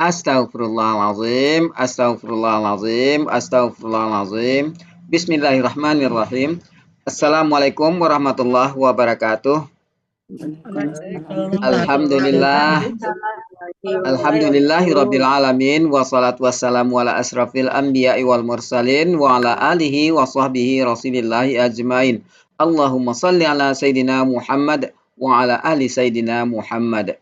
Astaghfirullahalazim, astaghfirullahalazim, astaghfirullahalazim. Bismillahirrahmanirrahim. Assalamualaikum warahmatullahi wabarakatuh. Alhamdulillah. Alhamdulillahirabbil alamin wassalatu wassalamu ala asrafil anbiya'i wal mursalin wa ala alihi wa sahbihi rasulillahi ajmain. Allahumma salli ala sayyidina Muhammad wa ala ali sayyidina Muhammad.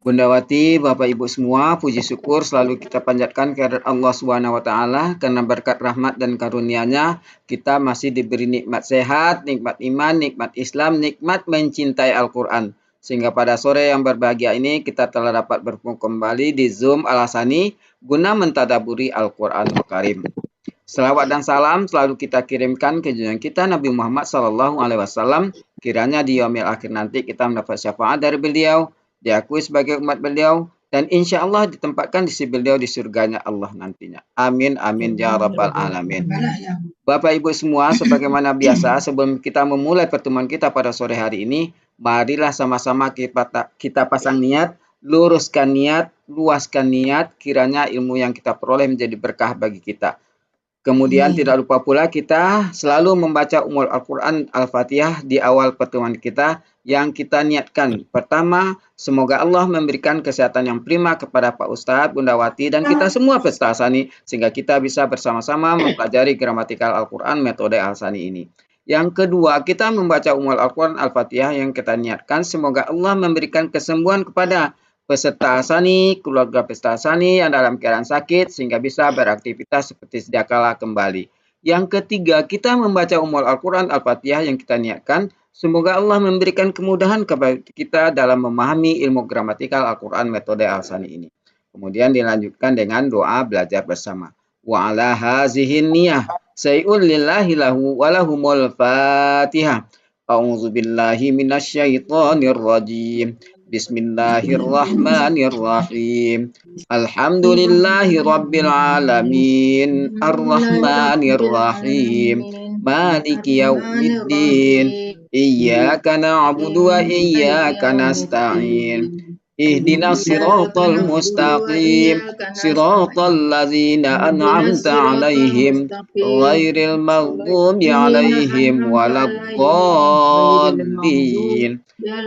Bundawati, Bapak Ibu semua, puji syukur selalu kita panjatkan kehadirat Allah Subhanahu wa taala karena berkat rahmat dan karunia-Nya kita masih diberi nikmat sehat, nikmat iman, nikmat Islam, nikmat mencintai Al-Qur'an. Sehingga pada sore yang berbahagia ini kita telah dapat bertemu kembali di Zoom Al-Hasani guna mentadaburi Al-Qur'anul Karim. Selawat dan salam selalu kita kirimkan ke junjungan kita Nabi Muhammad SAW. Kiranya di yaumil akhir nanti kita mendapat syafaat dari beliau, diakui sebagai umat beliau, dan insya Allah ditempatkan di sisi beliau di surganya Allah nantinya. Amin, amin, ya rabbal alamin. Bapak Ibu semua, sebagaimana biasa, sebelum kita memulai pertemuan kita pada sore hari ini, marilah sama-sama kita pasang niat, luruskan niat, luaskan niat, kiranya ilmu yang kita peroleh menjadi berkah bagi kita. Kemudian tidak lupa pula kita selalu membaca Ummul Al-Quran Al-Fatihah di awal pertemuan kita yang kita niatkan. Pertama, semoga Allah memberikan kesehatan yang prima kepada Pak Ustadz, Bundawati, dan kita semua peserta Al-Hasani sehingga kita bisa bersama-sama mempelajari gramatikal Al-Quran metode Al-Hasani ini. Yang kedua, kita membaca Ummul Al-Quran Al-Fatihah yang kita niatkan semoga Allah memberikan kesembuhan kepada peserta Al-Hasani, keluarga peserta Al-Hasani yang dalam keadaan sakit sehingga bisa beraktivitas seperti sedia kala kembali. Yang ketiga, kita membaca Ummul Al-Quran Al-Fatihah yang kita niatkan semoga Allah memberikan kemudahan kepada kita dalam memahami ilmu gramatikal Al-Quran metode Al-Hasani ini. Kemudian dilanjutkan dengan doa belajar bersama. Wa ala hazihin niyah say'un lillahi lahu walahumul fatihah. A'udzu billahi minasyaitonir rajim. Bismillahirrahmanirrahim. Alhamdulillahi rabbil alamin. Ar-Rahmanirrahim. Maliki yaumiddin. Iyyaka na'budu wa iyyaka nasta'in. Ihdinas siratal mustaqim. Siratal ladzina an'amta 'alaihim ghairil maghdubi 'alaihim waladdallin.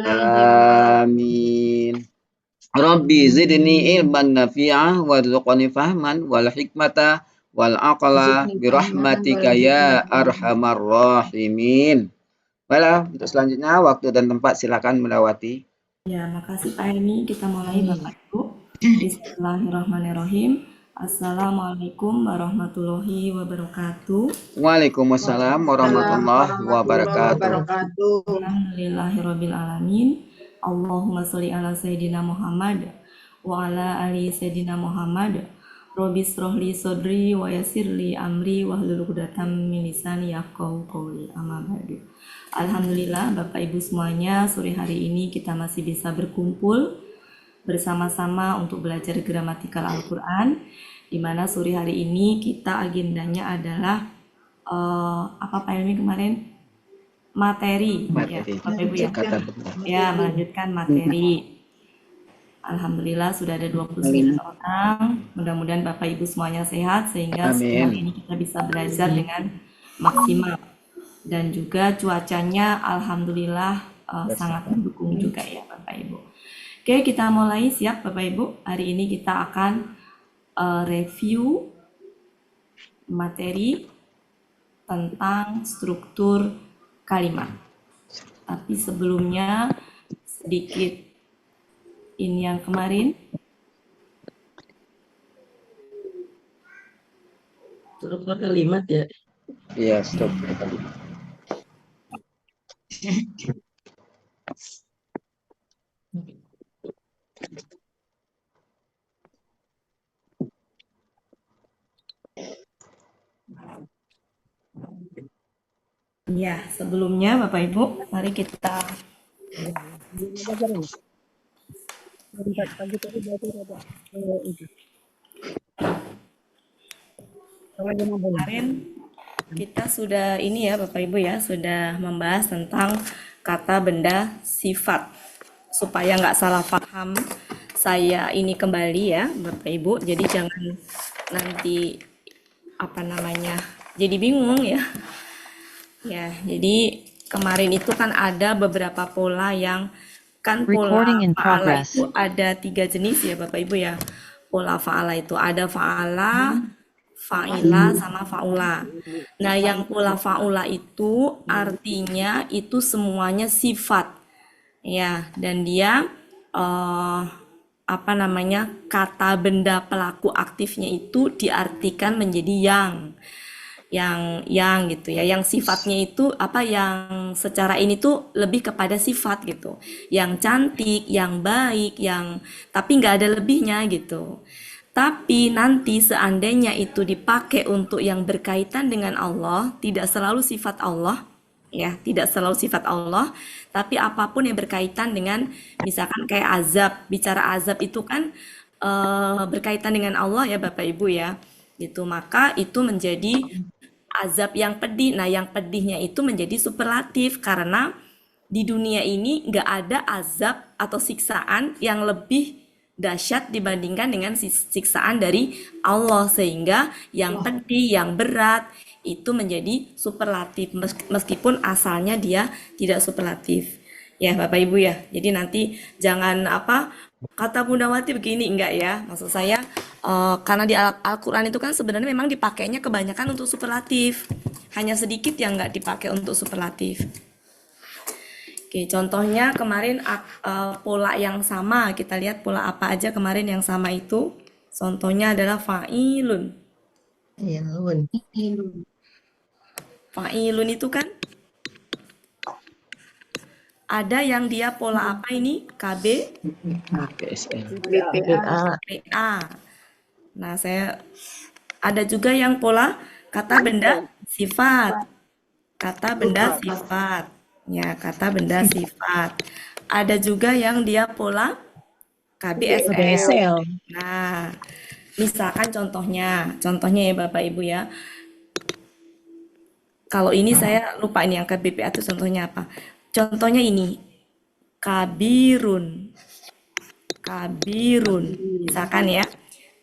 Amin. Rabbi zidni ilman nafi'ah warzuqni fahman wal hikmata wal aqla birahmatika ya arhamar rahimin. Baiklah, untuk selanjutnya waktu dan tempat silakan Bundawati. Ya, makasih Pak Eni. Kita mulai Bapak Ibu. Bismillahirrahmanirrahim. Assalamualaikum warahmatullahi wabarakatuh. Waalaikumsalam warahmatullahi wabarakatuh. Alhamdulillahirabbil alamin. Allahumma sholli ala sayyidina Muhammad wa ala ali sayyidina Muhammad. Rabbi shrahli sadri wa yassirli amri wahlul 'uqdatam min lisani yafqahu qawli. Amma ba'du. Alhamdulillah Bapak Ibu semuanya, sore hari ini kita masih bisa berkumpul bersama-sama untuk belajar gramatikal Al-Quran, di mana sore hari ini kita agendanya adalah apa Pak Ilmi kemarin? Materi. Ya, Bapak Ibu ya. Ya, melanjutkan materi. Alhamdulillah sudah ada 29 orang. Mudah-mudahan Bapak Ibu semuanya sehat sehingga sore hari ini kita bisa belajar dengan maksimal. Dan juga cuacanya alhamdulillah sangat mendukung juga ya Bapak Ibu. Oke, kita mulai, siap Bapak Ibu. Hari ini kita akan review materi tentang struktur kalimat. Tapi sebelumnya sedikit ini yang kemarin. Struktur kalimat ya? Iya, struktur kalimat. Ya, sebelumnya Bapak Ibu, mari kita kemarin kita sudah ini ya Bapak Ibu ya, sudah membahas tentang kata benda sifat. Supaya nggak salah paham saya ini kembali ya, Bapak Ibu. Jadi jangan nanti apa namanya jadi bingung ya. Ya, jadi kemarin itu kan ada beberapa pola yang kan pola Recording in fa'ala progress. itu ada 3 jenis ya Bapak Ibu ya. Pola fa'ala itu ada fa'ala, fa'ila, sama fa'ula. Nah, yang pola fa'ula itu artinya itu semuanya sifat ya, dan dia eh, apa namanya kata benda pelaku aktifnya itu diartikan menjadi yang gitu ya, yang sifatnya itu apa, yang secara ini tuh lebih kepada sifat gitu, yang cantik, yang baik, yang tapi nggak ada lebihnya gitu. Tapi nanti seandainya itu dipakai untuk yang berkaitan dengan Allah, tidak selalu sifat Allah ya, tidak selalu sifat Allah, tapi apapun yang berkaitan dengan misalkan kayak azab, bicara azab itu kan berkaitan dengan Allah ya Bapak Ibu ya, gitu, maka itu menjadi azab yang pedih. Nah, yang pedihnya itu menjadi superlatif karena di dunia ini nggak ada azab atau siksaan yang lebih dahsyat dibandingkan dengan siksaan dari Allah, sehingga yang pedih, yang berat itu menjadi superlatif meskipun asalnya dia tidak superlatif. Ya, Bapak Ibu ya. Jadi nanti jangan apa kata Bunda Wati begini, enggak ya. Maksud saya karena di Al-Qur'an itu kan sebenarnya memang dipakainya kebanyakan untuk superlatif. Hanya sedikit yang enggak dipakai untuk superlatif. Oke, contohnya kemarin pola yang sama, kita lihat pola apa aja kemarin yang sama itu. Contohnya adalah fa'ilun. Ya, Lun. Fa'ilun itu kan ada yang dia pola apa ini? KB, PSL. BA. PA. Nah, saya ada juga yang pola kata benda sifat. Kata benda sifat. Ya, kata benda sifat. Ada juga yang dia pola KBSL. BSL. Nah, misalkan contohnya ya Bapak Ibu ya. Kalau ini saya lupa ini yang KBPA itu contohnya apa. Contohnya ini, kabirun. Kabirun. Misalkan ya,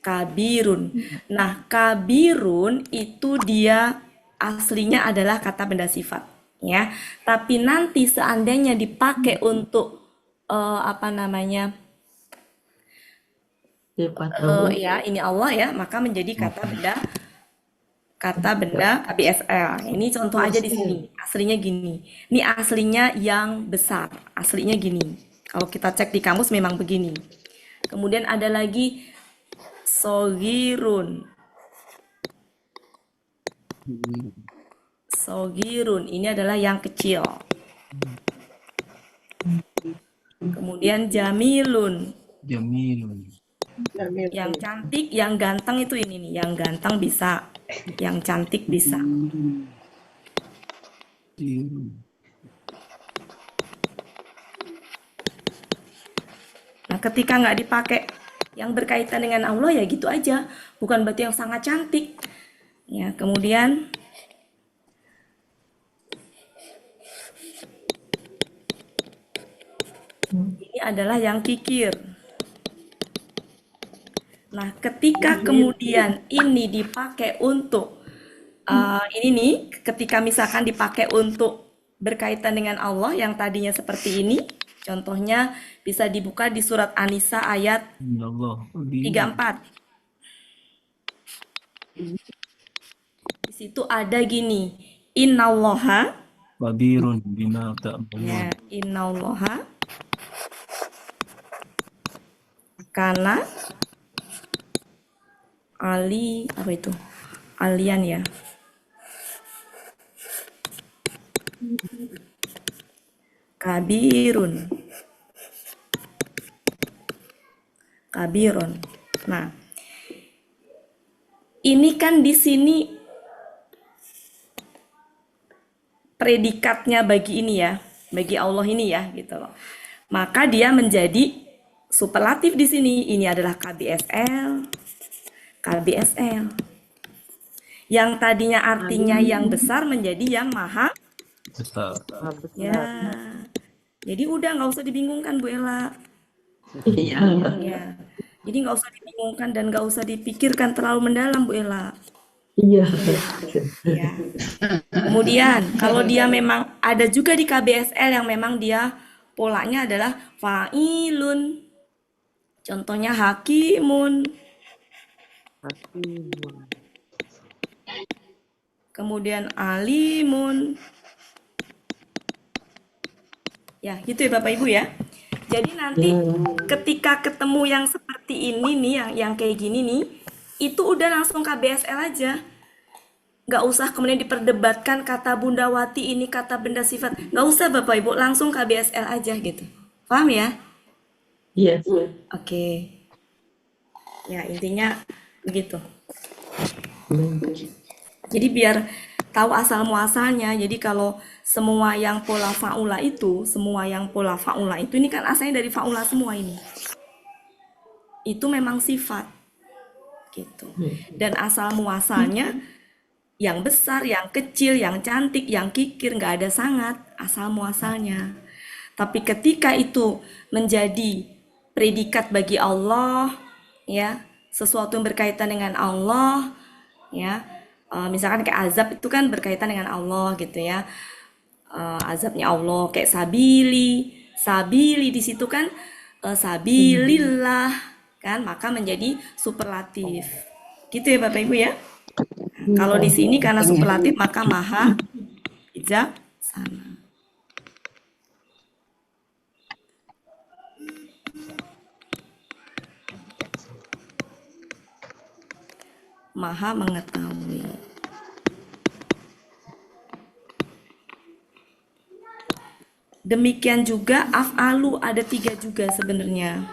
kabirun. Nah, kabirun itu dia aslinya adalah kata benda sifat, ya. Tapi nanti seandainya dipakai untuk apa namanya? Sifat Allah. Ya, ini Allah ya, maka menjadi kata benda KBSL. Ini contoh aja di sini. Aslinya gini. Ini aslinya yang besar. Aslinya gini. Kalau kita cek di kamus memang begini. Kemudian ada lagi sogirun. Sogirun. Ini adalah yang kecil. Kemudian jamilun. Jamilun. Yang cantik, yang ganteng itu ini nih. Yang ganteng bisa. Yang cantik bisa. Nah, ketika nggak dipakai yang berkaitan dengan Allah ya gitu aja. Bukan berarti yang sangat cantik. Ya, kemudian ini adalah yang kikir. Nah, ketika kemudian ini dipakai untuk ini nih, ketika misalkan dipakai untuk berkaitan dengan Allah yang tadinya seperti ini, contohnya bisa dibuka di surat An-Nisa ayat 34. Di situ ada gini, innallaha, Babirun bima ta'malun. ya, innallaha kana ali apa itu? Alian ya. Kabirun. Kabirun. Nah, ini kan di sini predikatnya bagi ini ya, bagi Allah ini ya, gitu loh. Maka dia menjadi superlatif di sini. Ini adalah KBSL, KBSL. Yang tadinya artinya yang besar menjadi yang maha Besar. ya. Jadi udah nggak usah dibingungkan Bu Ella. Iya. Ya. Jadi nggak usah dibingungkan dan nggak usah dipikirkan terlalu mendalam, Bu Ella. Iya. Ya. Kemudian kalau dia memang ada juga di KBSL yang memang dia polanya adalah fa'ilun. Contohnya hakimun. Kemudian alimun. Ya, gitu ya Bapak Ibu ya. Jadi nanti ketika ketemu yang seperti ini nih, yang kayak gini nih, itu udah langsung KBSL aja. Nggak usah kemudian diperdebatkan kata Bunda Wati ini kata benda sifat. Nggak usah Bapak Ibu, langsung KBSL aja gitu. Paham ya? Iya. Oke. Ya, intinya begitu. Jadi biar tahu asal muasalnya. Jadi kalau semua yang pola faula itu, ini kan asalnya dari faula semua ini. Itu memang sifat gitu. Dan asal muasalnya yang besar, yang kecil, yang cantik, yang kikir, nggak ada sangat asal muasalnya. Tapi ketika itu menjadi predikat bagi Allah, ya, sesuatu yang berkaitan dengan Allah, ya, misalkan kayak azab itu kan berkaitan dengan Allah gitu ya. Azabnya Allah kayak sabili di situ kan sabilillah kan, maka menjadi superlatif. Gitu ya Bapak Ibu ya. Kalau di sini karena superlatif maka maha bijaksana. Maha mengetahui. Demikian juga af'alu ada 3 juga sebenarnya.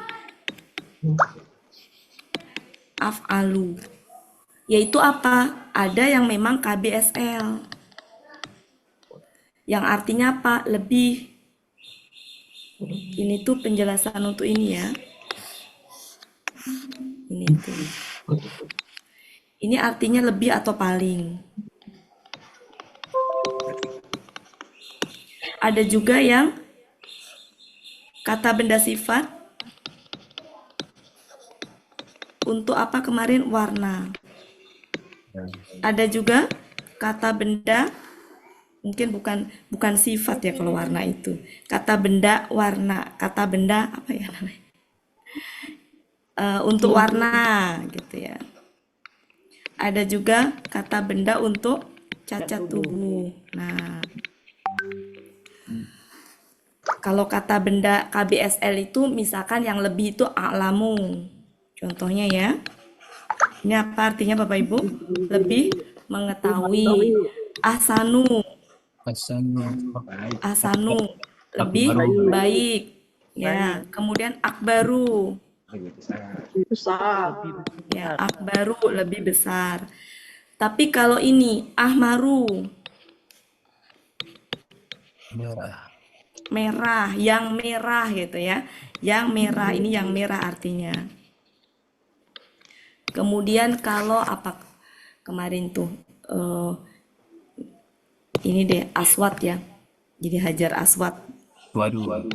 Af'alu. Yaitu apa? Ada yang memang KBSL. Yang artinya apa? Lebih. Ini tuh penjelasan untuk ini ya. Ini tuh. Ini artinya lebih atau paling. Ada juga yang kata benda sifat untuk apa kemarin warna. Ada juga kata benda mungkin bukan sifat ya kalau warna itu. Kata benda warna, kata benda apa ya namanya? Untuk warna gitu ya. Ada juga kata benda untuk cacat tubuh. Nah, kalau kata benda KBSL itu misalkan yang lebih itu a'lamu. Contohnya ya. Ini apa artinya Bapak Ibu? Lebih mengetahui. Ahsanu, ahsanu, lebih Akbaru. baik. Ya, kemudian akbaru. Ya, akbaru lebih besar. Tapi kalau ini ahmaru, Merah. merah, yang merah gitu ya. Yang merah ini yang merah artinya. Kemudian kalau apa kemarin tuh ini deh aswad ya. Jadi hajar aswad. Waduh.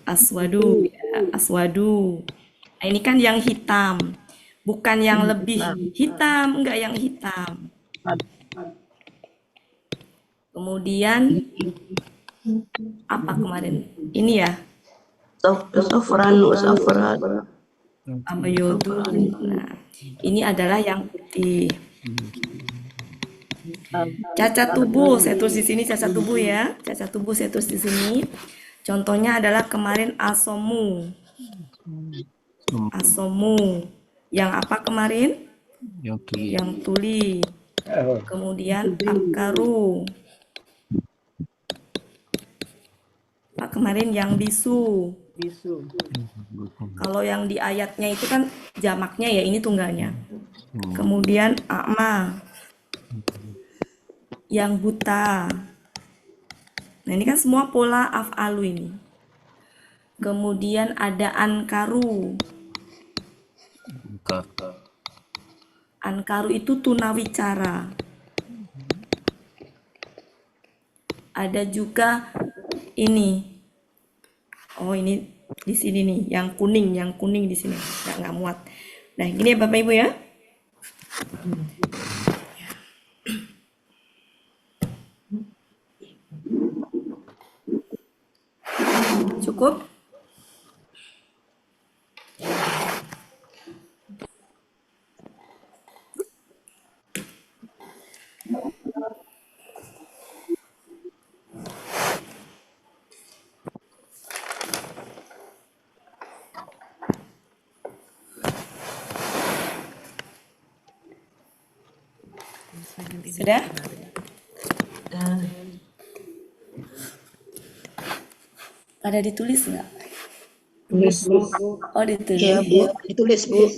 Aswadu, ya, aswadu. Nah, ini kan yang hitam. Bukan yang lebih hitam, enggak yang hitam. Kemudian apa kemarin? Ini ya, Safran. abayodun. Nah, ini adalah yang putih. Cacat tubuh, saya tulis di sini cacat tubuh ya. Cacat tubuh saya tulis di sini. Contohnya adalah kemarin asomu. Asomu. Yang apa kemarin? Yang tuli. Yang tuli. Kemudian akaru. Pak kemarin yang bisu. Kalau yang di ayatnya itu kan jamaknya ya, ini tunggalnya. Kemudian a'ma. Yang buta. Nah, ini kan semua pola af'alu ini. Kemudian ada ankaru. Buka. Ankaru itu tunawicara. Ada juga ini. Oh, ini Di sini nih, yang kuning di sini. Nggak muat. Nah, gini ya Bapak Ibu ya. Cukup? Sudah? Ada ditulis nggak? Tulis, Bu. Oh, ditulis. Iya, Bu. Ditulis, Bu.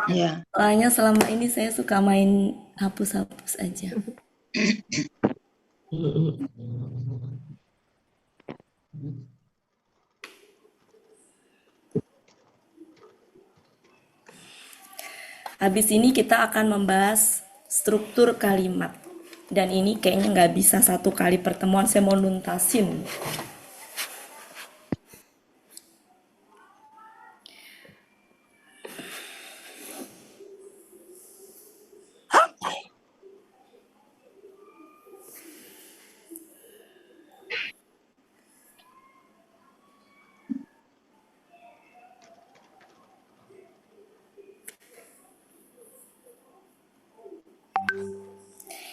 Ya. Soalnya selama ini saya suka main hapus-hapus aja. Habis ini kita akan membahas struktur kalimat. Dan ini kayaknya nggak bisa satu kali pertemuan, saya mau nuntasin.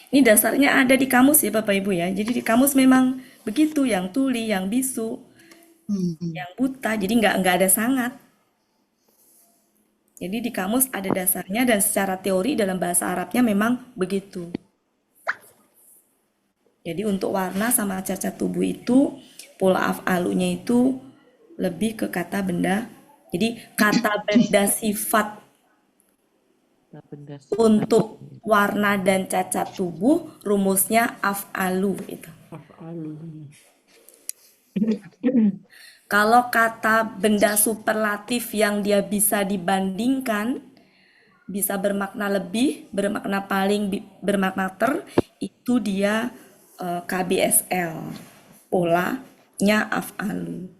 Ini dasarnya ada di kamus ya Bapak Ibu ya. Jadi di kamus memang begitu, yang tuli, yang bisu, yang buta. Jadi nggak ada sangat. Jadi di kamus ada dasarnya dan secara teori dalam bahasa Arabnya memang begitu. Jadi untuk warna sama cacat tubuh itu pola af'alunya itu lebih ke kata benda. Jadi kata benda sifat untuk warna dan cacat tubuh rumusnya af'alu itu. Kalau kata benda superlatif yang dia bisa dibandingkan, bisa bermakna lebih, bermakna paling, bermakna ter, itu dia KBSL, polanya af'alu.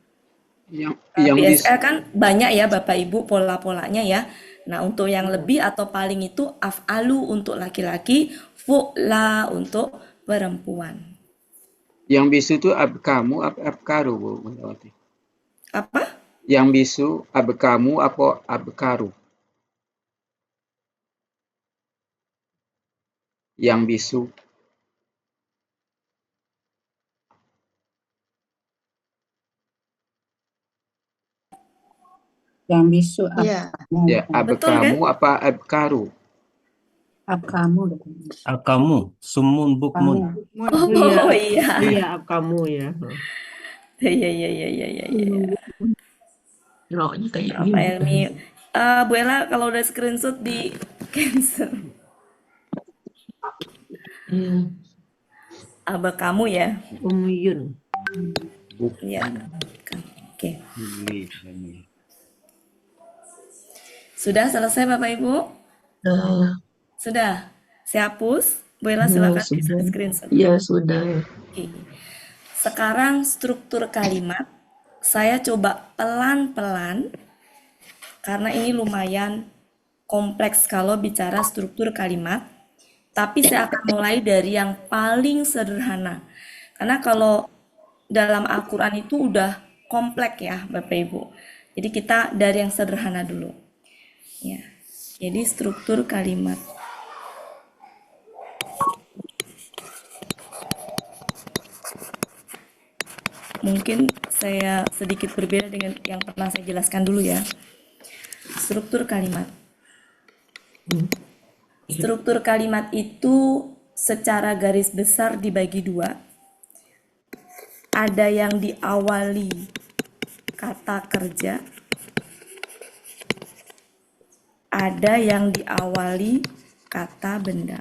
Yang KBSL kan banyak ya Bapak Ibu pola-polanya ya. Nah untuk yang lebih atau paling itu af'alu untuk laki-laki, fu'la untuk perempuan. yang bisu itu abkamu, abkaru, Bu Megawati. Apa? Yang bisu abkamu apa abkaru? Yang bisu. Yang bisu Iya. Ya, Betul kan? abkamu apa abkaru? kamu. Kamu, sumun bukmun. Oh iya. Iya, kamu ya. Iya. Roknya kayak Apa gini. Elmi? Bu Ella kalau udah screenshot di cancel. Iya, Abah kamu ya? Yun. Iya. Oke. Sudah selesai Bapak Ibu? Sudah. Saya hapus. Bu Ella silakan bisa sudah. screenshot. Ya, sudah. Oke. Sekarang struktur kalimat. Saya coba pelan-pelan. Karena ini lumayan kompleks kalau bicara struktur kalimat. Tapi saya akan mulai dari yang paling sederhana. Karena kalau dalam Al-Quran itu udah kompleks ya Bapak Ibu. Jadi kita dari yang sederhana dulu. Ya. Jadi struktur kalimat. Mungkin saya sedikit berbeda dengan yang pernah saya jelaskan dulu ya. Struktur kalimat. Struktur kalimat itu secara garis besar dibagi dua. Ada yang diawali kata kerja, ada yang diawali kata benda.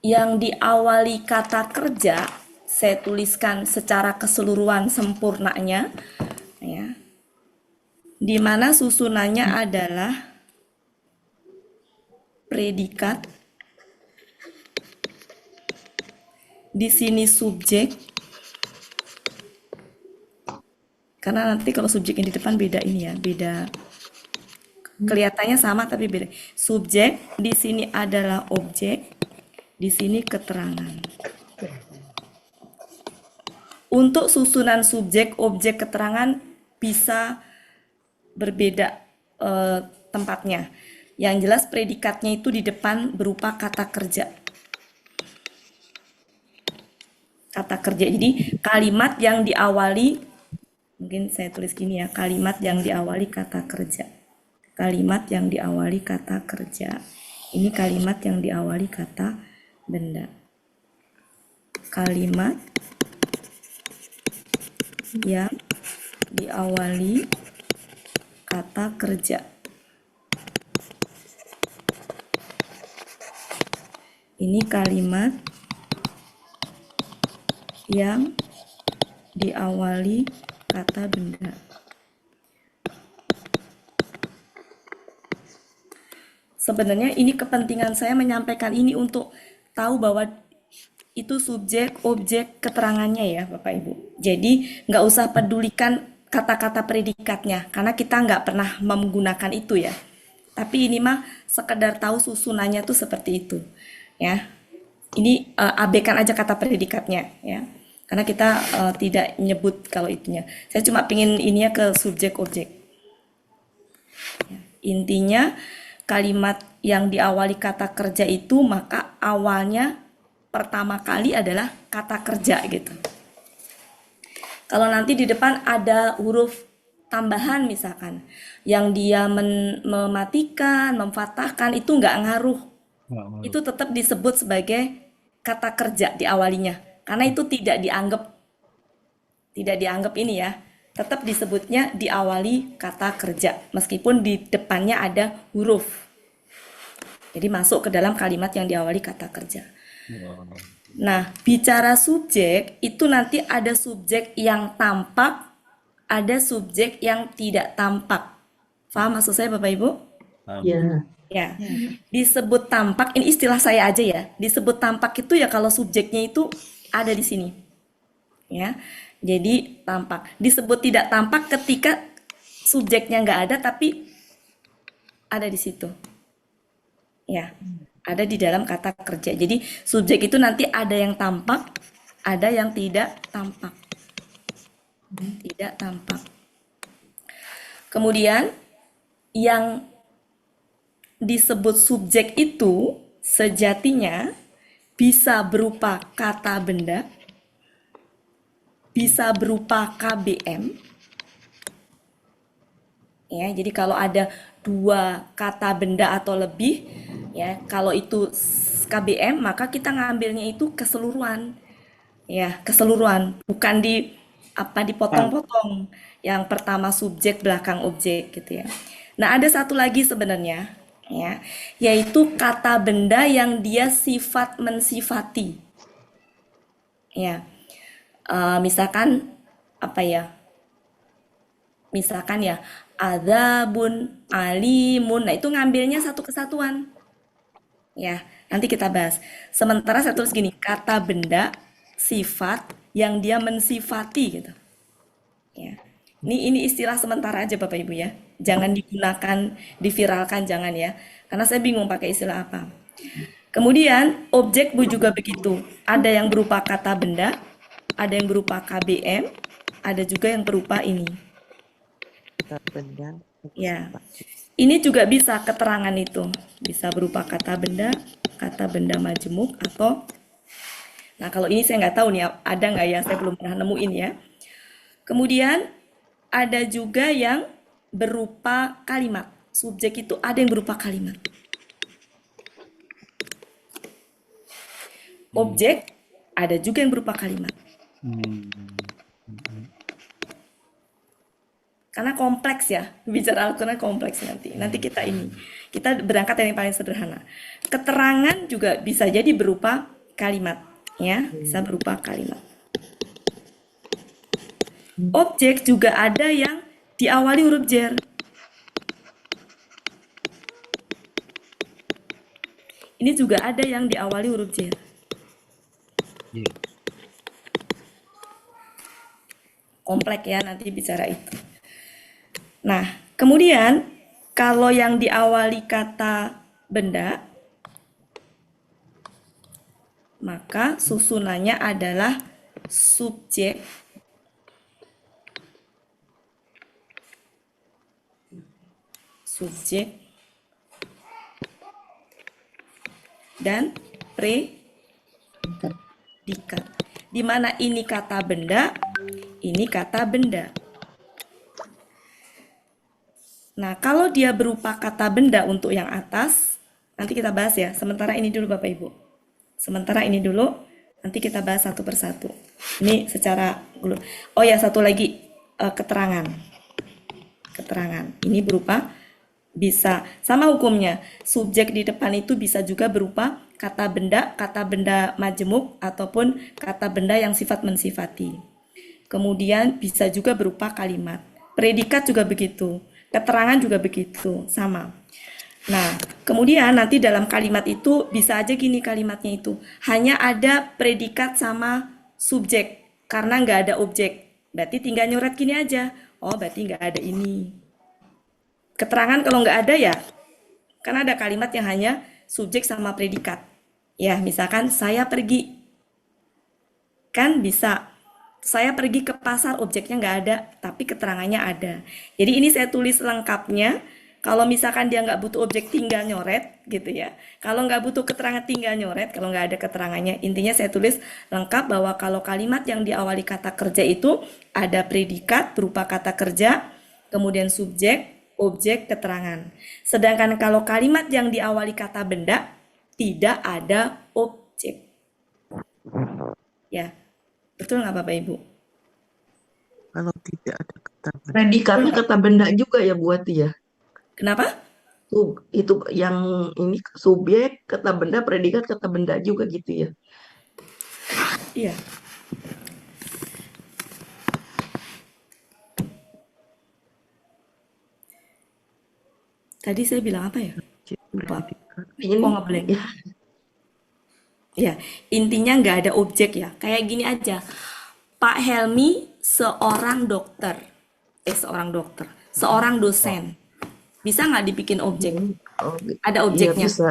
Yang diawali kata kerja, saya tuliskan secara keseluruhan sempurnanya, ya. Di mana susunannya adalah predikat, di sini subjek, karena nanti kalau subjek yang di depan beda ini ya, beda kelihatannya sama tapi beda. Subjek di sini adalah objek, di sini keterangan. Untuk susunan subjek, objek, keterangan bisa berbeda tempatnya. Yang jelas predikatnya itu di depan berupa kata kerja. Kata kerja. Jadi kalimat yang diawali, mungkin saya tulis gini ya, kalimat yang diawali kata kerja. Kalimat yang diawali kata kerja. Ini kalimat yang diawali kata benda. Kalimat yang diawali kata kerja. Ini kalimat yang diawali kata benda. Sebenarnya ini kepentingan saya menyampaikan ini untuk tahu bahwa itu subjek, objek, keterangannya ya Bapak Ibu. Jadi nggak usah pedulikan kata-kata predikatnya, karena kita nggak pernah menggunakan itu ya. Tapi ini mah sekedar tahu susunannya tuh seperti itu ya. Ini abaikan aja kata predikatnya ya, karena kita tidak nyebut kalau itunya. Saya cuma pingin ininya ke subjek objek. Ya. Intinya kalimat yang diawali kata kerja itu maka awalnya pertama kali adalah kata kerja gitu. Kalau nanti di depan ada huruf tambahan misalkan yang dia mematikan, memfathahkan, itu nggak ngaruh. Itu tetap disebut sebagai kata kerja di awalinya. Karena itu tidak dianggap ini ya. Tetap disebutnya diawali kata kerja meskipun di depannya ada huruf. Jadi masuk ke dalam kalimat yang diawali kata kerja. Nah, bicara subjek itu nanti ada subjek yang tampak, ada subjek yang tidak tampak. Paham maksud saya Bapak Ibu? Ya. Ya. Disebut tampak, ini istilah saya aja ya. Disebut tampak itu ya kalau subjeknya itu ada di sini. Ya. Jadi tampak. Disebut tidak tampak ketika subjeknya nggak ada tapi ada di situ. Ya, ada di dalam kata kerja. Jadi subjek itu nanti ada yang tampak, ada yang tidak tampak. Tidak tampak. Kemudian yang disebut subjek itu sejatinya bisa berupa kata benda, bisa berupa KBM. Ya, jadi kalau ada dua kata benda atau lebih, ya, kalau itu KBM maka kita ngambilnya itu keseluruhan. Ya, keseluruhan, bukan dipotong-potong. Yang pertama subjek, belakang objek gitu ya. Nah, ada satu lagi sebenarnya, ya, yaitu kata benda yang dia sifat mensifati. Ya. Misalkan apa ya? Misalkan ya, adzabun, alimun. Nah, itu ngambilnya satu kesatuan. Ya, nanti kita bahas. Sementara saya tulis gini, kata benda sifat yang dia mensifati gitu. Ya. Ini istilah sementara aja Bapak Ibu ya. Jangan digunakan, diviralkan jangan ya. Karena saya bingung pakai istilah apa. Kemudian objek juga begitu. Ada yang berupa kata benda, ada yang berupa KBM, ada juga yang berupa ini. Benda. Ya. Ini juga bisa keterangan itu. Bisa berupa kata benda majemuk atau nah kalau ini saya nggak tahu nih ada nggak ya, saya belum pernah nemuin ya. Kemudian ada juga yang berupa kalimat. Subjek itu ada yang berupa kalimat. Objek ada juga yang berupa kalimat. Karena kompleks ya, bicara Al-Quran kompleks nanti. Nanti kita berangkat dari yang paling sederhana. Keterangan juga bisa jadi berupa kalimat, ya, bisa berupa kalimat. Objek juga ada yang diawali huruf jar. Ini juga ada yang diawali huruf J. Iya. Kompleks ya nanti bicara itu. Nah, kemudian kalau yang diawali kata benda, maka susunannya adalah subjek, subjek, dan predikat. Di mana ini kata benda, ini kata benda. Nah, kalau dia berupa kata benda untuk yang atas, nanti kita bahas ya. Sementara ini dulu Bapak Ibu. Sementara ini dulu, nanti kita bahas satu persatu. Ini secara oh ya, satu lagi keterangan. Keterangan. Ini berupa bisa sama hukumnya. Subjek di depan itu bisa juga berupa kata benda majemuk ataupun kata benda yang sifat mensifati. Kemudian bisa juga berupa kalimat. Predikat juga begitu. Keterangan juga begitu, sama. Nah, kemudian nanti dalam kalimat itu bisa aja gini kalimatnya itu. Hanya ada predikat sama subjek, karena nggak ada objek. Berarti tinggal nyoret gini aja. Oh, berarti nggak ada ini. Keterangan kalau nggak ada ya, kan ada kalimat yang hanya subjek sama predikat. Ya, misalkan saya pergi. Kan bisa. Saya pergi ke pasar, objeknya nggak ada, tapi keterangannya ada. Jadi ini saya tulis lengkapnya. Kalau misalkan dia nggak butuh objek, tinggal nyoret, gitu ya. Kalau nggak butuh keterangan, tinggal nyoret. Kalau nggak ada keterangannya, intinya saya tulis lengkap bahwa kalau kalimat yang diawali kata kerja itu ada predikat berupa kata kerja, kemudian subjek, objek, keterangan. Sedangkan kalau kalimat yang diawali kata benda, tidak ada objek. Ya. Betul nggak Bapak Ibu? Kalau tidak ada kata benda. Predikatnya kata benda juga ya buat ya. Kenapa? Itu yang ini subjek kata benda, predikat kata benda juga gitu ya. Iya. Tadi saya bilang apa ya? Lupa. Ini Kok ngeblank? ya. Ya, intinya nggak ada objek ya. Kayak gini aja. Pak Helmi seorang dokter. Seorang dokter. Seorang dosen. Bisa nggak dibikin objek? Oh, Ada iya objeknya? bisa.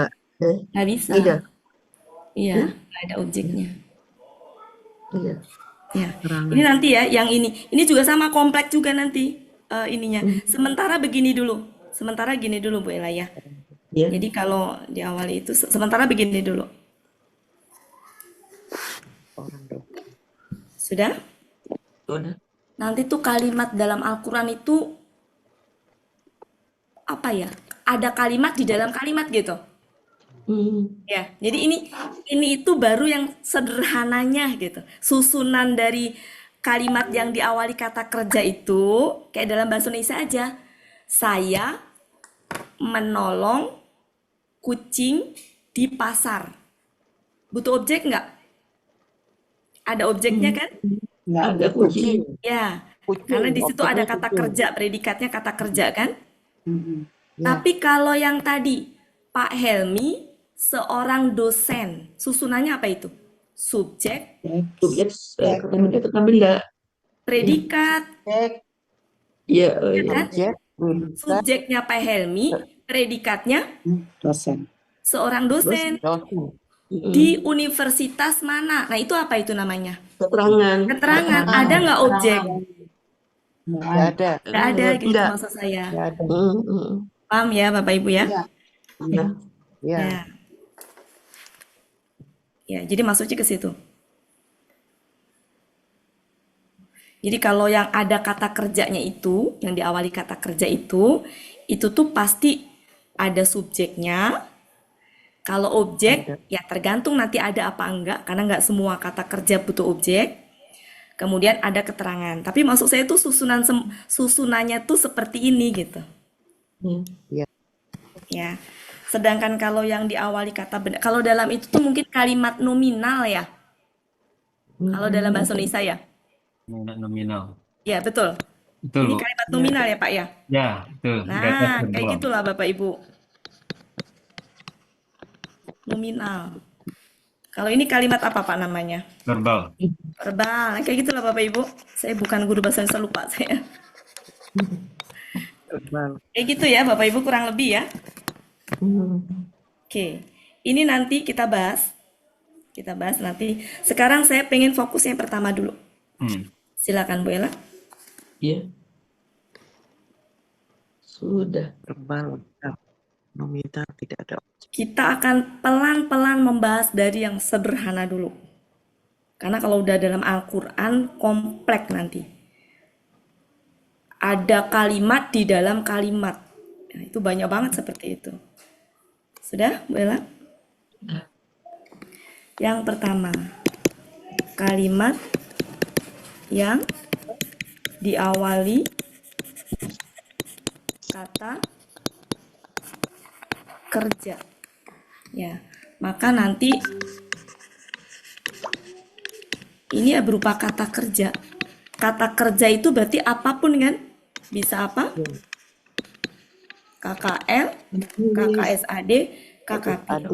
Nggak bisa. Iya. Iya, nggak ada objeknya. Iya. Ya, ini nanti ya, yang ini. Ini juga sama kompleks juga nanti ininya. Sementara begini dulu. Sementara gini dulu Bu Ella ya. Iya. Jadi kalau di awal itu, sementara begini dulu. Sudah? Udah. Nanti tuh kalimat dalam Al-Quran itu apa ya? Ada kalimat di dalam kalimat gitu. Ya, jadi ini itu baru yang sederhananya gitu. Susunan dari kalimat yang diawali kata kerja itu kayak dalam bahasa Indonesia aja. Saya menolong kucing di pasar. Butuh objek nggak? Ada objeknya kan? Nggak Ada kucing. Ya, karena di situ ada kata kerja, predikatnya kata kerja kan? Tapi kalau yang tadi, Pak Helmi seorang dosen, susunannya apa itu? Subjek, Subjek kata benda kata benda. predikat, Iya. ya Iya. kan? Subjeknya Pak Helmi, predikatnya dosen. seorang dosen. Di universitas mana? Nah, itu apa itu namanya? Keterangan. Keterangan. Ada nggak objek? Nggak ada. Nggak ada gitu Nggak. maksud saya. Nggak ada. Paham ya Bapak Ibu ya? Iya. Ya. Ya. Ya, jadi maksudnya ke situ. Jadi kalau yang ada kata kerjanya itu, yang diawali kata kerja itu tuh pasti ada subjeknya. Kalau objek, ya tergantung nanti ada apa enggak, karena enggak semua kata kerja butuh objek. Kemudian ada keterangan. Tapi maksud saya tuh susunannya tuh seperti ini gitu. Iya. Ya. Sedangkan kalau yang diawali kata benda, kalau dalam itu tuh mungkin kalimat nominal ya. Kalau dalam bahasa Indonesia ya. Nominal. Ya, betul. Betul, Ini Bu. kalimat nominal ya, Pak ya. Ya, betul. Nah, kayak gitulah Bapak Ibu. Nominal. Kalau ini kalimat apa Pak namanya? Verbal. Verbal. Nah, kayak gitulah Bapak Ibu. Saya bukan guru bahasa Indonesia, lupa saya. Verbal. Kayak gitu ya Bapak Ibu kurang lebih ya. Hmm. Oke. Ini nanti kita bahas. Kita bahas nanti. Sekarang saya pengen fokus yang pertama dulu. Silakan Bu Ella. Ya, sudah. Verbal. Nominal tidak ada. Kita akan pelan-pelan membahas dari yang sederhana dulu. Karena kalau udah dalam Al-Quran, kompleks nanti. Ada kalimat di dalam kalimat. Nah, itu banyak banget seperti itu. Sudah, Bu Ella? Yang pertama, kalimat yang diawali kata kerja. Ya, maka nanti ini ya berupa kata kerja. Kata kerja itu berarti apapun kan? Bisa apa? KKL, KKSAD, KKP. AD,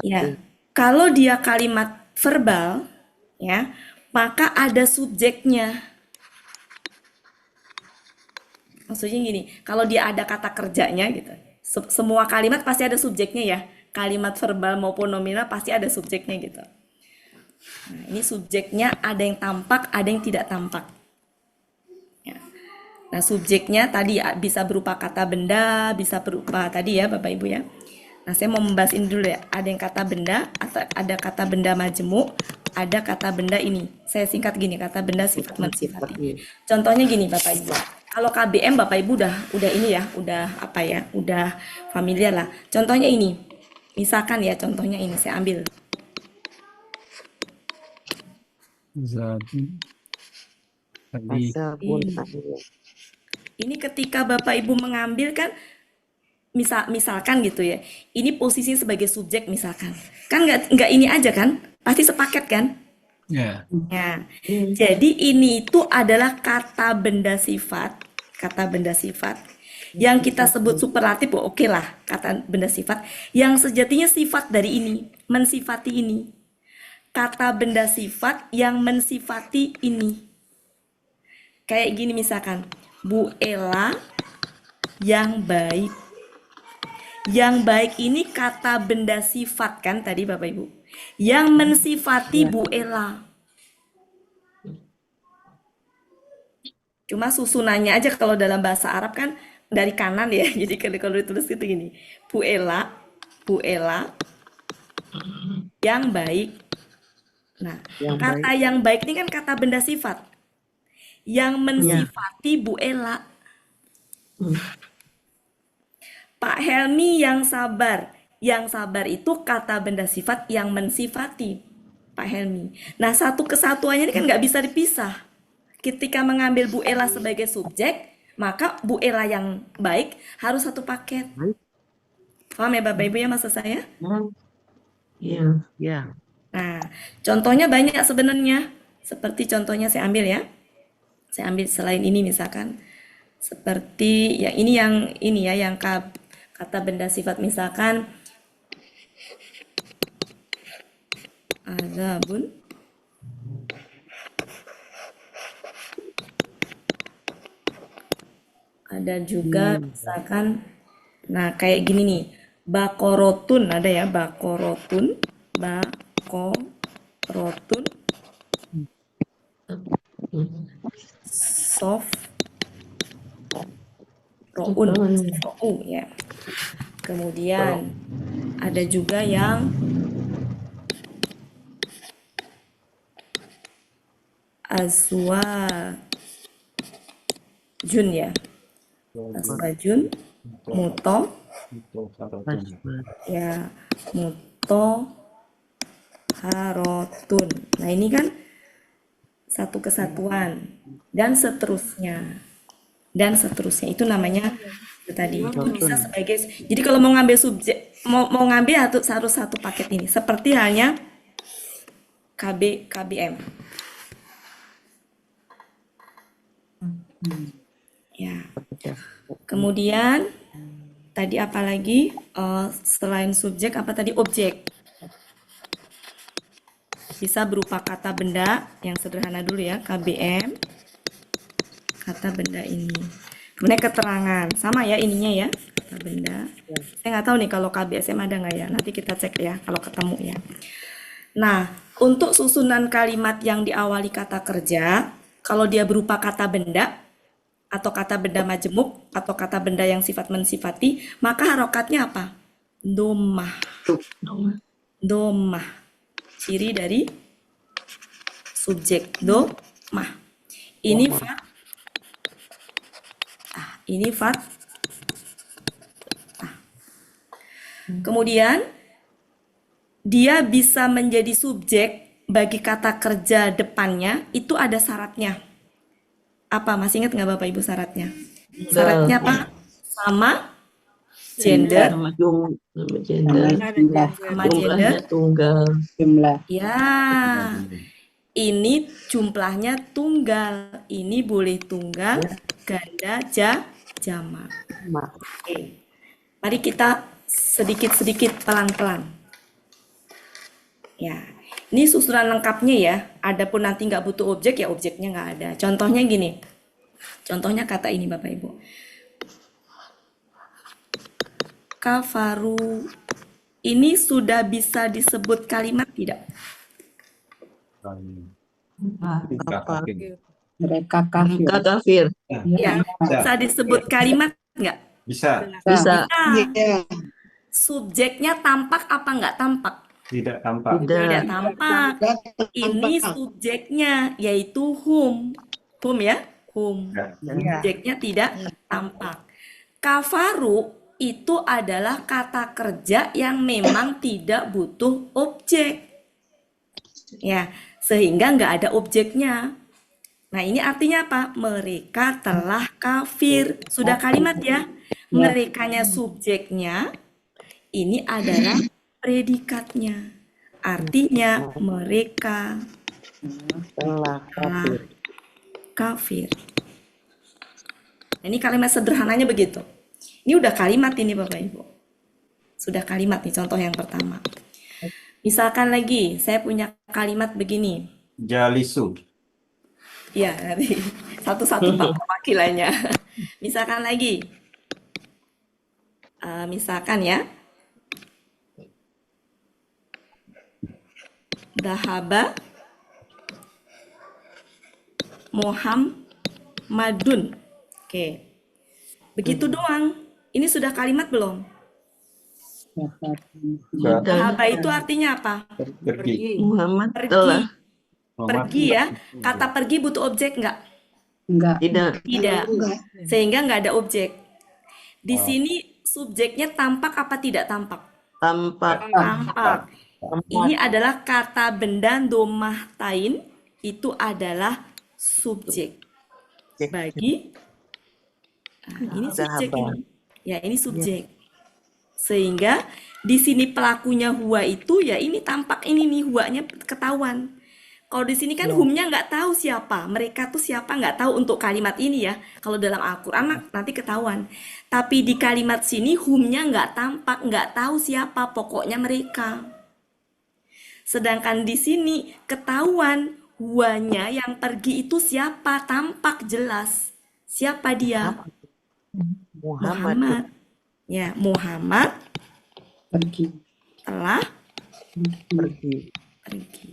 Ya, kalau dia kalimat verbal, ya, maka ada subjeknya. Maksudnya gini, kalau dia ada kata kerjanya gitu, semua kalimat pasti ada subjeknya ya. Kalimat verbal maupun nominal pasti ada subjeknya gitu. Nah, ini subjeknya ada yang tampak, ada yang tidak tampak. Ya. Nah, subjeknya tadi bisa berupa kata benda, bisa berupa tadi ya Bapak Ibu ya. Nah, saya mau membahas ini dulu ya. Ada yang kata benda, atau ada kata benda majemuk, ada kata benda ini. Saya singkat gini, kata benda sifat mensifati. Contohnya gini Bapak Ibu. Kalau KBM Bapak Ibu udah ini ya, udah apa ya, udah familiar lah. Contohnya ini. Misalkan ya, contohnya ini saya ambil. Zabi. Tadi. Azabun. Ini ketika Bapak Ibu mengambil kan, misalkan gitu ya, ini posisi sebagai subjek misalkan, kan nggak ini aja kan, pasti sepaket kan? Ya. Ya, jadi ini itu adalah kata benda sifat, yang kita sebut superlatif, oke lah, kata benda sifat, yang sejatinya sifat dari ini, mensifati ini, kata benda sifat yang mensifati ini, kayak gini misalkan, Bu Ella yang baik. Yang baik ini kata benda sifat kan tadi Bapak Ibu. Yang mensifati Bu Ella. Cuma susunannya aja kalau dalam bahasa Arab kan dari kanan ya. Jadi kalau ditulis gitu gini. Bu Ella yang baik. Nah, kata yang baik ini kan kata benda sifat. Yang mensifati Bu Ella. Pak Helmi yang sabar. Yang sabar itu kata benda sifat yang mensifati Pak Helmi. Nah, satu kesatuannya ini kan nggak bisa dipisah. Ketika mengambil Bu Ella sebagai subjek, maka Bu Ella yang baik harus satu paket. Paham ya Bapak Ibu ya maksud saya? Iya. Ya. Nah, contohnya banyak sebenarnya. Seperti contohnya saya ambil ya. Saya ambil selain ini misalkan. Seperti yang ini ya, yang kata benda sifat misalkan azabun. Ada juga misalkan, nah kayak gini nih, bakorotun ada ya, bakorotun, soft, roun ya. Kemudian ada juga yang azwajun ya. Azwajun, muto, ya, muto, harotun. Nah ini kan satu kesatuan dan seterusnya itu namanya itu tadi itu bisa sebagai, jadi kalau mau ngambil subjek mau ngambil harus satu paket ini seperti halnya KBM ya. Kemudian Tadi apa lagi? Selain subjek, apa tadi? Objek. Bisa berupa kata benda, yang sederhana dulu ya, KBM. Kata benda ini. Kemudian keterangan. Sama ya ininya ya, kata benda. Saya nggak tahu nih kalau KBSM ada nggak ya. Nanti kita cek ya kalau ketemu ya. Nah, untuk susunan kalimat yang diawali kata kerja, kalau dia berupa kata benda, atau kata benda majemuk, atau kata benda yang sifat mensifati, maka harokatnya apa? Domah. Domah. Ciri dari subjek. Domah. Ini fat. Ini fat. Kemudian, dia bisa menjadi subjek bagi kata kerja depannya, itu ada syaratnya. Apa? Masih ingat nggak Bapak Ibu syaratnya? Syaratnya apa? Sama gender, Sama gender. sama Jumlahnya gender. tunggal. Jumlah. Ya, ini jumlahnya tunggal. Ini boleh tunggal, ganda, jamak. Oke. Mari kita sedikit-sedikit pelan-pelan. Ya, ini susunan lengkapnya ya. Adapun nanti nggak butuh objek, ya objeknya nggak ada. Contohnya gini. Contohnya kata ini Bapak Ibu. Kafaru. Ini sudah bisa disebut kalimat tidak? Apa? Mereka kafir. Mereka kafir. Ya, bisa disebut kalimat nggak? Bisa, Bisa. Nah, subjeknya tampak apa nggak tampak? tidak tampak. Tidak. Tidak tampak. Ini subjeknya, yaitu hum. Hum ya? Hum. Ya. Subjeknya tidak tampak. Kafaru itu adalah kata kerja yang memang tidak butuh objek. Ya, sehingga nggak ada objeknya. Nah, ini artinya apa? Mereka telah kafir. Sudah kalimat ya? Merekanya subjeknya, ini adalah predikatnya. Artinya mereka Telah telah kafir. kafir. Nah, ini kalimat sederhananya begitu. Ini udah kalimat ini Bapak Ibu. Sudah kalimat nih contoh yang pertama. Misalkan lagi, saya punya kalimat begini. Jalisu. Ya, nanti satu-satu Pak perwakilannya. Misalkan lagi. Misalkan ya. Dahaba Muhammadun. Oke. Begitu doang. Ini sudah kalimat belum? Dahaba itu artinya apa? Pergi. Muhammad Pergi. telah. Pergi ya. Kata pergi butuh objek nggak? Enggak. Tidak. Tidak. Sehingga nggak ada objek. Di sini subjeknya tampak apa tidak tampak? Tampak. Tampak. Ini adalah kata benda domah tain. Itu adalah subjek. Bagi. Nah, ini subjek ini. Ya, ini subjek. Sehingga di sini pelakunya huwa itu ya ini tampak ini nih huwanya ketahuan. Kalau di sini kan humnya nggak tahu siapa, mereka tuh siapa nggak tahu untuk kalimat ini ya. Kalau dalam Al-Quran nanti ketahuan. Tapi di kalimat sini humnya nggak tampak, nggak tahu siapa, pokoknya mereka. Sedangkan di sini ketahuan huwanya yang pergi itu siapa, tampak jelas. Siapa dia? Muhammad. Ya, Muhammad Pergi. telah Pergi. pergi.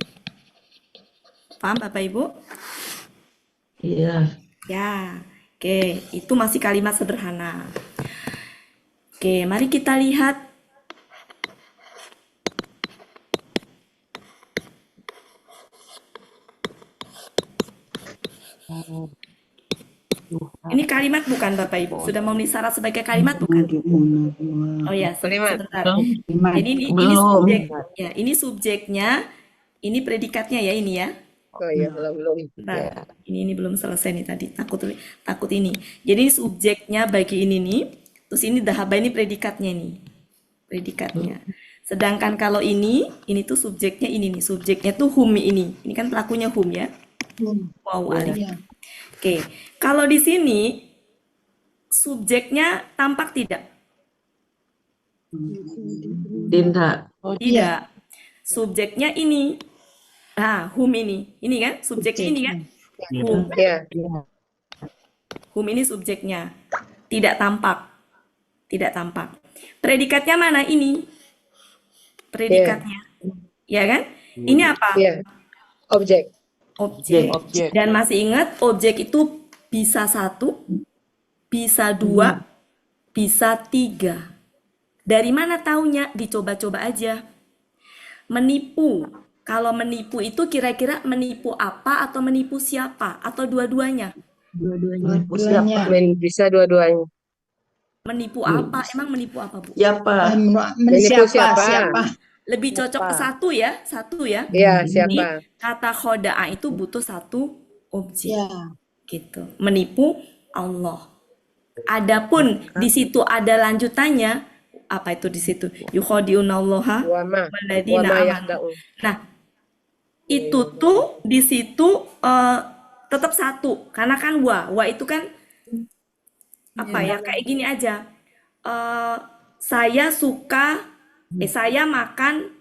Paham Bapak Ibu? Iya. Ya, oke, itu masih kalimat sederhana. Oke, mari kita lihat. Ini kalimat bukan Bapak Ibu? Sudah memenuhi syarat sebagai kalimat bukan? Oh ya, sebentar. Ini Belum. subjek, ya, ini subjeknya, ini predikatnya ya ini ya. Oh iya, belum. Bentar, ini belum selesai nih tadi. Takut ini. Jadi ini subjeknya bagi ini nih. Terus ini dahaba ini predikatnya nih. Predikatnya. Sedangkan kalau ini tuh subjeknya ini nih. Subjeknya tuh hum ini. Ini kan pelakunya hum ya. Wow, alif. Oke. Kalau di sini subjeknya tampak tidak? Tidak. Tidak. Subjeknya ini. Nah, whom ini. Ini kan? Subjeknya ini kan? Whom. Ya. Whom ini subjeknya. Tidak tampak. Tidak tampak. Predikatnya mana ini? Predikatnya. Ya kan? Ini apa? Ya. Objek. Objek. Dan masih ingat, objek itu bisa 1, bisa 2, bisa 3. Dari mana taunya? Dicoba-coba aja. Menipu. Kalau menipu itu kira-kira menipu apa atau menipu siapa? Atau dua-duanya? Menipu siapa? Bisa dua-duanya. Menipu apa? Emang menipu apa, Bu? Siapa? Menipu Siapa? siapa? Lebih cocok ke satu ya? Satu ya? Ya, Jadi siapa? kata khoda'a itu butuh satu objek. Ya. Gitu. Menipu Allah. Adapun di situ ada lanjutannya, apa itu di situ? Yukhadi'unallaha Wama. walladzina Wama amanu. yakhda'un. Nah, itu tuh di situ tetap satu, karena kan wa itu kan apa ya? Kayak gini aja. Saya suka, saya makan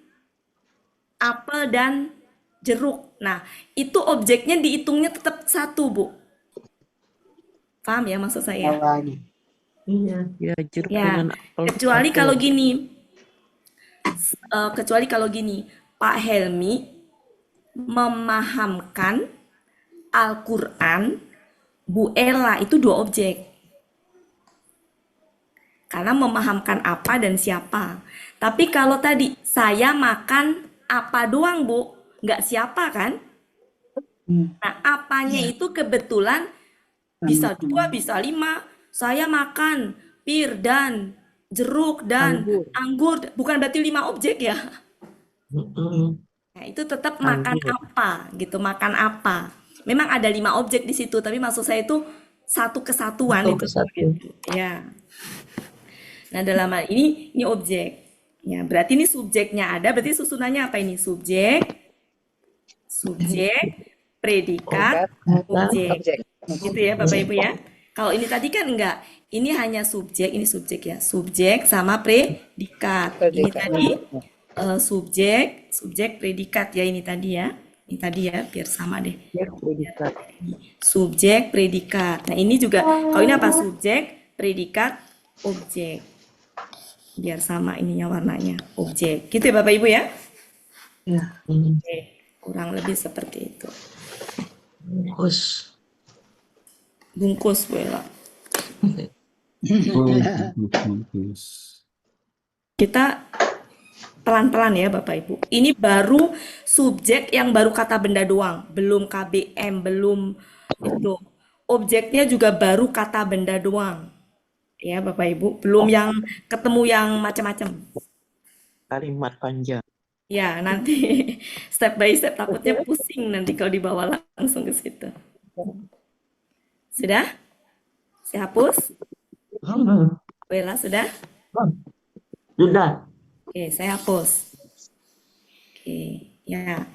apel dan jeruk. Nah, itu objeknya dihitungnya tetap satu, Bu. Paham ya maksud saya? Iya. Ya, jeruk Ya, dengan apel. kecuali kalau gini. Kecuali kalau gini, Pak Helmi memahamkan Al-Quran, Bu Ella itu 2 objek. Karena memahamkan apa dan siapa. Tapi kalau tadi saya makan apa doang, Bu, nggak siapa kan? Nah, apanya itu kebetulan bisa 2, bisa 5. Saya makan pir dan jeruk dan anggur. Bukan berarti 5 objek ya. Nah, itu tetap makan apa gitu, makan apa. Memang ada 5 objek di situ, tapi maksud saya itu satu kesatuan Satu itu. kesatuan. Gitu. Ya. Nah, dalam hal ini objek. Ya, berarti ini subjeknya ada, berarti susunannya apa ini? Subjek, predikat, objek. Objek. Gitu ya, Bapak Ibu ya. Kalau ini tadi kan enggak. Ini hanya subjek, ini subjek ya. Subjek sama predikat. Ini tadi subjek, predikat ya ini tadi ya. Ini tadi ya, biar sama deh. Subjek, predikat. Nah, ini juga kalau ini apa? Subjek, predikat, objek. Biar sama ininya warnanya, objek. Gitu ya Bapak Ibu ya? Ya. Oke, kurang lebih seperti itu. Bungkus, Bu Ella. Kita pelan-pelan ya Bapak Ibu. Ini baru subjek yang baru kata benda doang, belum KBM, belum itu. Objeknya juga baru kata benda doang. Ya Bapak Ibu, belum yang ketemu yang macam-macam. Kalimat panjang. Ya, nanti step by step takutnya pusing nanti kalau dibawa langsung ke situ. Sudah? Saya hapus? Bella sudah? Sudah. Oke, saya hapus. Oke, ya.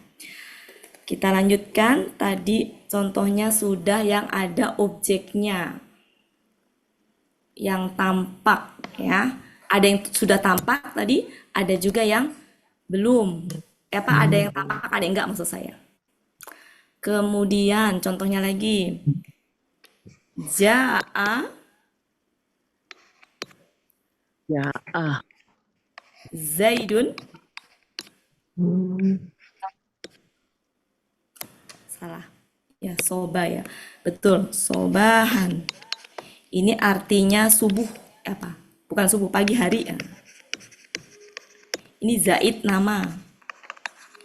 Kita lanjutkan. Tadi contohnya sudah yang ada objeknya. Yang tampak ya. Ada yang sudah tampak tadi, ada juga yang belum. Ada yang tampak, ada yang enggak maksud saya. Kemudian contohnya lagi. Ja'a Zaidun. Salah. Ya, soba ya. Betul, sobahan. Ini artinya subuh apa? Bukan subuh, pagi hari ya. Ini Zaid nama.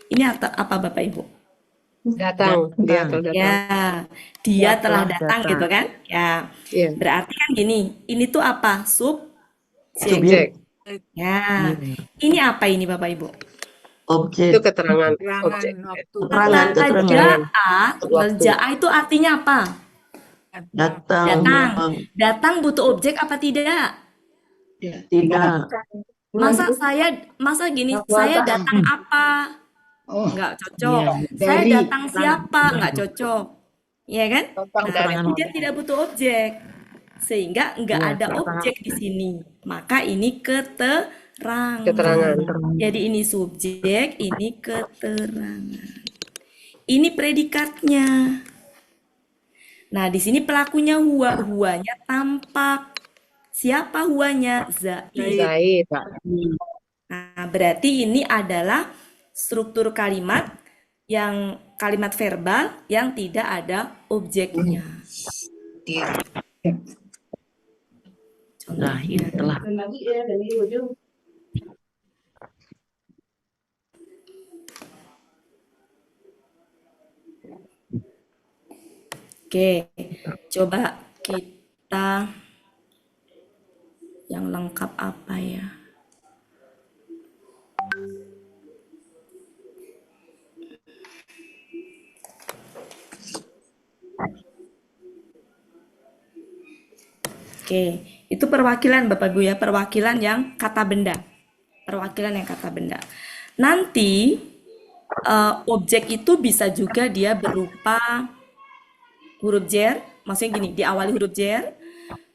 Ini apa Bapak Ibu? Datang. Dia telah datang. Ya, dia telah datang gitu kan? Ya. Iya. Berarti kan gini, ini tuh apa? Subjek. Ya. Ini apa ini Bapak Ibu? Objek. Itu keterangan objek. Kata ja'a itu artinya apa? Datang. Datang butuh objek apa tidak? Tidak. Masa gini, saya datang apa? Nggak cocok. Saya datang siapa? Nggak cocok. Iya kan? Nah, dia tidak butuh objek. Sehingga nggak ada objek di sini. Maka ini keterangan. Keterangan. Jadi ini subjek, ini keterangan. Ini predikatnya. Nah, di sini pelakunya huwa, huwanya tampak. Siapa huwanya? Zaid. Zaid. Nah, berarti ini adalah struktur kalimat yang kalimat verbal yang tidak ada objeknya. Nah, ini telah. Oke, coba kita yang lengkap apa ya? Oke, itu perwakilan Bapak Ibu ya, perwakilan yang kata benda. Perwakilan yang kata benda. Nanti objek itu bisa juga dia berupa huruf jer, maksudnya gini, diawali huruf jer,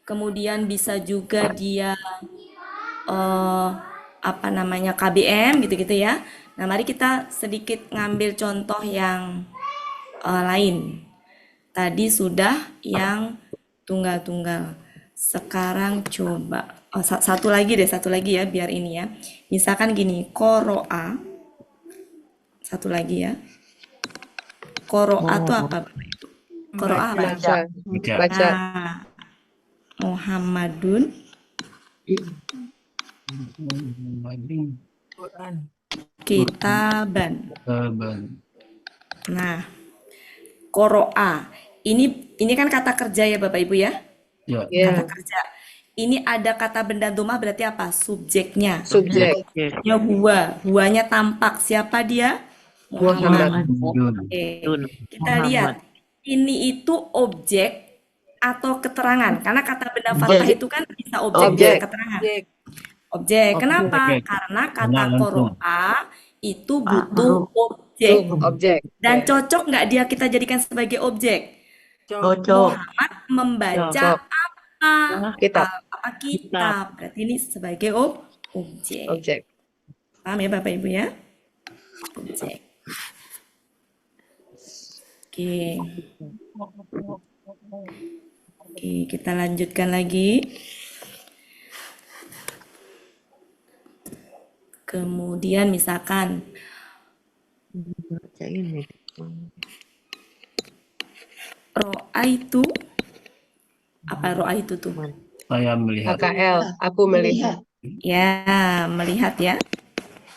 kemudian bisa juga dia apa namanya KBM gitu-gitu ya. Nah, mari kita sedikit ngambil contoh yang lain. Tadi sudah yang tunggal-tunggal. Sekarang coba satu lagi ya biar ini ya. Misalkan gini, qoro'a. Satu lagi ya. Qoro'a itu apa? Qoro'a apa? Baca. Baca. Nah, Muhammadun kitaban. Nah, qoro'a. Ini kan kata kerja ya Bapak Ibu ya? Ya. Kata kerja. Ini ada kata benda domah berarti apa? Subjeknya. Subjek. Ya huwa. Huwanya tampak. Siapa dia? Muhammad. Oke. Kita lihat. Ini itu objek atau keterangan. Karena kata benda fathah itu kan bisa objek, bisa keterangan. Objek. Kenapa? Karena kata qoro'a itu butuh objek. Objek. Dan cocok nggak dia kita jadikan sebagai objek? Muhammad membaca apa? Kitab. Apa kitab? Berarti ini sebagai objek. Objek. Paham ya Bapak Ibu ya? Objek. Oke. Oke, kita lanjutkan lagi. Kemudian misalkan ro'a itu apa ro'a itu tuh? Saya melihat. AKL. Aku melihat. Ya, melihat ya.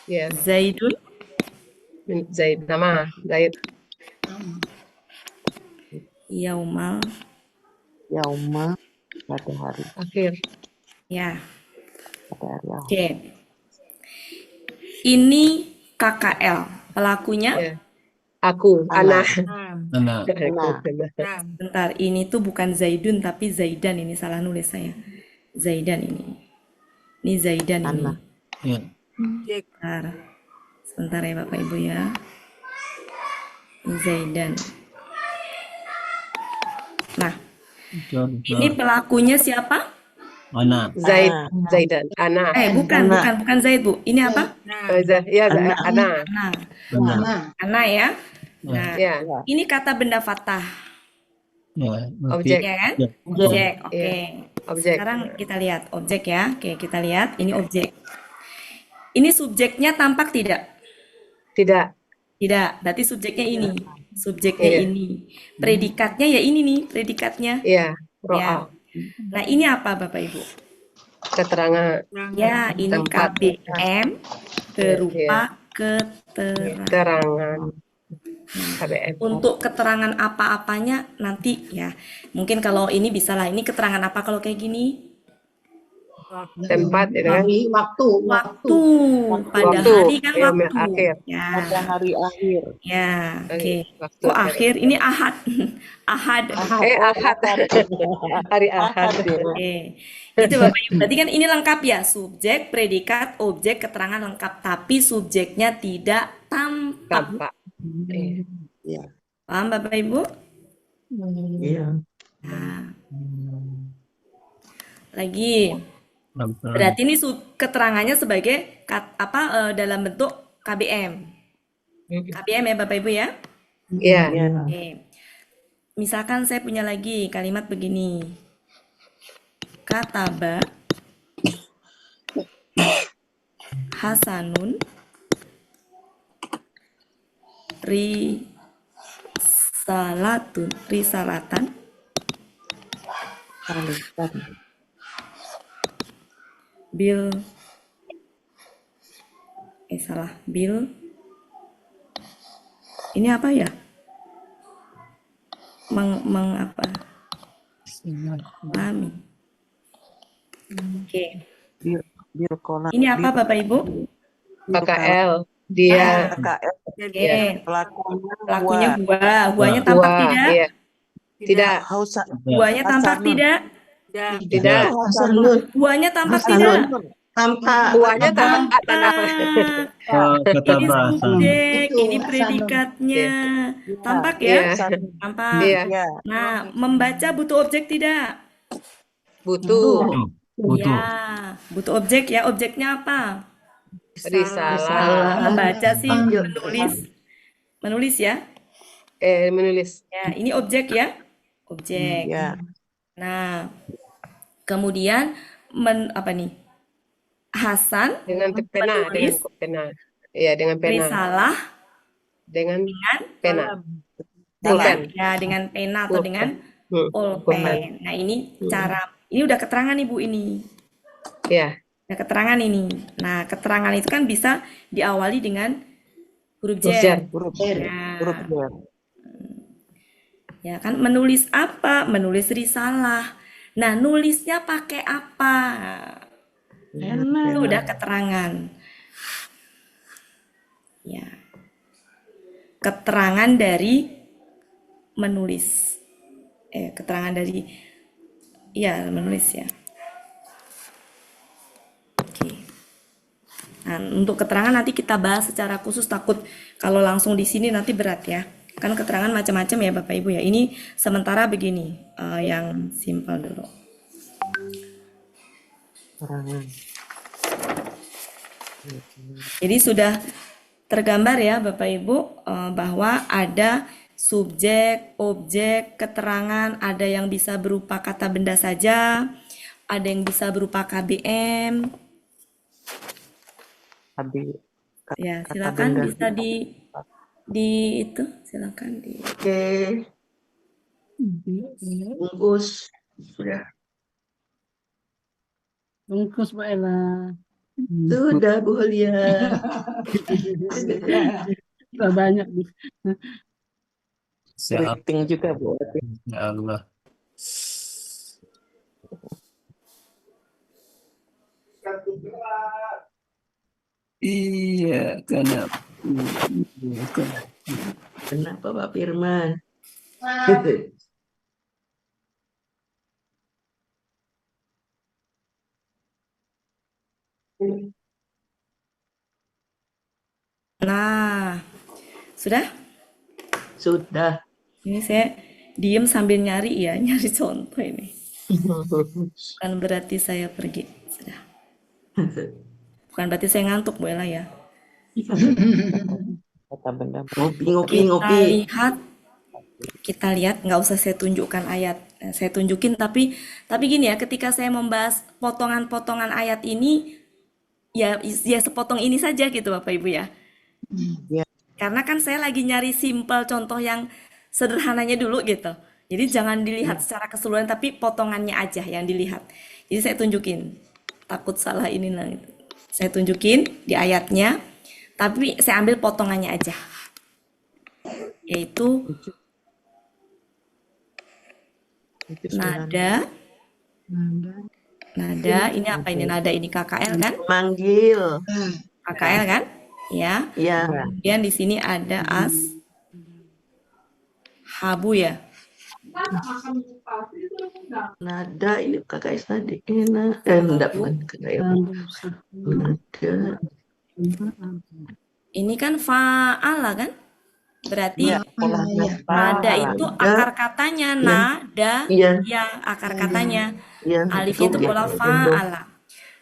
Ya. Zaidun. Zaid. Nama. Zaid. Yaumal. Yauma pada hari Akhir. Ya. pada hari akhir. Oke. Ini KKL. Pelakunya Ya. Aku. Ana. Mana? bentar, ini tuh bukan Zaidun tapi Zaidan, ini salah nulis saya. Zaidan ini. Ini Zaidan ini. Ya. Sebentar ya Bapak Ibu ya. Ini Zaidan. Nah, ini pelakunya siapa? Mana? Zaid. Zaidan. Ana. Bukan Zaid, Bu. Ini apa? Ya, Ana. Ana ya. Nah, Ya. ini kata benda fathah. Ya. Objek. Ya kan? Ya. Objek. Oke. Objek. Sekarang kita lihat objek ya. Oke, kita lihat ini objek. Ini subjeknya tampak tidak? Tidak. Tidak. Berarti subjeknya ini. Subjeknya Iya. ini. Predikatnya ya ini nih, predikatnya. Iya. Ya. Ro'a. Nah, ini apa Bapak Ibu? Keterangan. Ya, ini Tempat. KBM berupa keterangan. Keterangan. KBM. Untuk keterangan apa-apanya nanti ya. Mungkin kalau ini bisa lah. Ini keterangan apa kalau kayak gini? Tempat, itu kan? Waktu. Pada Waktu. hari kan Yaumil waktu. akhir. Ya. pada hari akhir. Ya, oke. Waktu Kok akhir? Ini ahad. Ahad. Ahad. Hari Ahad. Oke. Itu Bapak Ibu. Berarti kan ini lengkap ya. Subjek, predikat, objek, keterangan lengkap. Tapi subjeknya tidak tampak. Tampak. Ya. Paham Bapak Ibu? Iya. Nah. Lagi. Berarti ini keterangannya sebagai dalam bentuk KBM. KBM ya Bapak Ibu ya? Iya. Oke. Misalkan saya punya lagi kalimat begini. Kataba Hasanun risalatan bil ini apa ya? Amin. Oke. Ini apa Bapak Ibu? KKL. Dia. Oke. Pelakunya Pelakunya buahnya tampak Buah, tidak? iya. Tidak. Buahnya tampak tidak? Tidak. Hasanun. Buahnya tampak Hasanun. tidak? Tampak. Buahnya tampak. Kata Ini bahasa. subjek, Itu, ini Hasanun. predikatnya. Tampak Iya. ya? Tampak. Iya. Nah, membaca butuh objek tidak? Butuh. Butuh. Ya, butuh objek ya. Objeknya apa? Risalah. Membaca sih Panggil. menulis ya. Menulis. Ya, ini objek ya. Objek. Ya. Nah, kemudian apa nih? Hasan Dengan pena. menulis Dengan pena. Iya, dengan pena. risalah Dengan pena. dengan pena atau dengan pulpen. Nah, ini ini udah keterangan nih Bu ini. Iya. Nah, keterangan ini. Nah, keterangan itu kan bisa diawali dengan huruf Huruf jar. Huruf Ya. huruf jar. Ya kan, menulis apa? Menulis risalah. Nah, nulisnya pakai apa? Itu udah keterangan. Ya. Keterangan dari menulis. Keterangan dari menulis ya. Oke. Nah, untuk keterangan nanti kita bahas secara khusus, takut kalau langsung di sini nanti berat ya. Kan keterangan macam-macam ya Bapak Ibu ya. Ini sementara begini, yang simpel dulu. Jadi sudah tergambar ya Bapak Ibu bahwa ada subjek, objek, keterangan, ada yang bisa berupa kata benda saja, ada yang bisa berupa KBM. Ya, silakan bisa di itu, silakan di. Oke. Bungkus. Sudah. Bungkus Mbak Ella. Sudah Bu Holia. Sudah banyak nih. Rating juga Bu. Ya Allah. Iya, kenapa? Kenapa Pak Firman? Nah, sudah? Sudah. Ini saya diem sambil nyari ya, nyari contoh ini. Bukan berarti saya pergi. Sudah. Bukan berarti saya ngantuk Bu Ella ya. Ngopi. Kita lihat, nggak usah saya tunjukkan ayat. Saya tunjukin, tapi gini ya, ketika saya membahas potongan-potongan ayat ini, ya sepotong ini saja gitu Bapak Ibu ya. Karena kan saya lagi nyari simple contoh yang sederhananya dulu gitu. Jadi jangan dilihat secara keseluruhan, tapi potongannya aja yang dilihat. Jadi saya tunjukin. Takut salah ini lah gitu. Saya tunjukin di ayatnya, tapi saya ambil potongannya aja. Yaitu nada. Ini apa ini? Nada ini KKL kan? Manggil. KKL kan? Ya. Ya. Kemudian di sini ada habu ya. Nada ini KKS tadi. Enggak bukan KKS. Nada. Ini kan fa'ala kan? Berarti nada itu akar katanya nada, Iya. ya akar katanya. Iya. Alif itu pola fa'ala.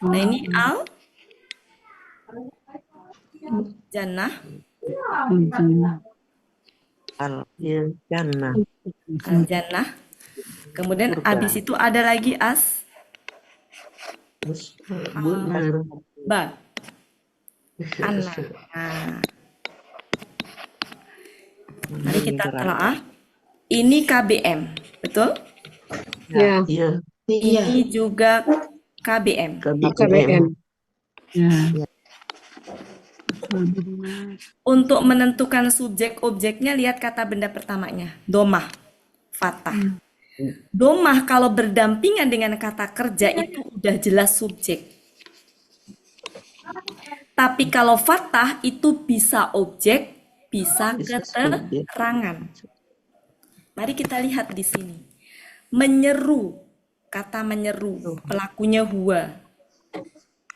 Nah, ini jannah, Al-Jannah. Al-Jannah. al-jannah. Kemudian Surga. habis itu ada lagi Benar. ba, anna. Nah, mari kita telaah. Ini KBM, betul? Ya. Iya. Ini juga KBM. KBM. Ya. Alhamdulillah. Untuk menentukan subjek objeknya, lihat kata benda pertamanya, domah, fathah. Domah kalau berdampingan dengan kata kerja itu udah jelas subjek. Tapi kalau fathah itu bisa objek, bisa Bisa subjek. keterangan. Mari kita lihat di sini. Menyeru, kata menyeru, pelakunya huwa.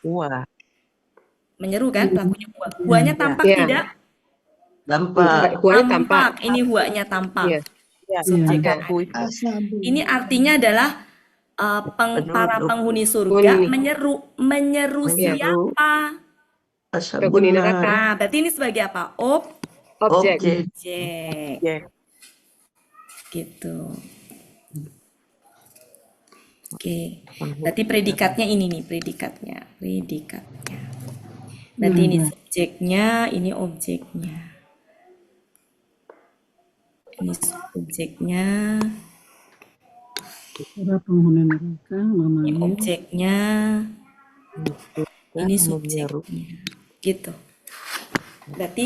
Wah. Menyeru kan pelakunya huwa. Huwanya tampak Ya. tidak? Tampak. Huanya tampak. Ini huwanya tampak. Iya. Subjeknya Ada kui. ini artinya adalah para penghuni surga menyeru Menyeru. siapa? Penghuni Ashabun neraka. nar. Nah, berarti ini sebagai apa? Objek. Objek. Objek. Ya. Gitu. Oke. Berarti predikatnya ini nih, predikatnya. Berarti ini subjeknya, ini objeknya. Ini subjeknya, Para penghuni neraka ini memanggil objeknya, ini subjeknya. Gitu. Berarti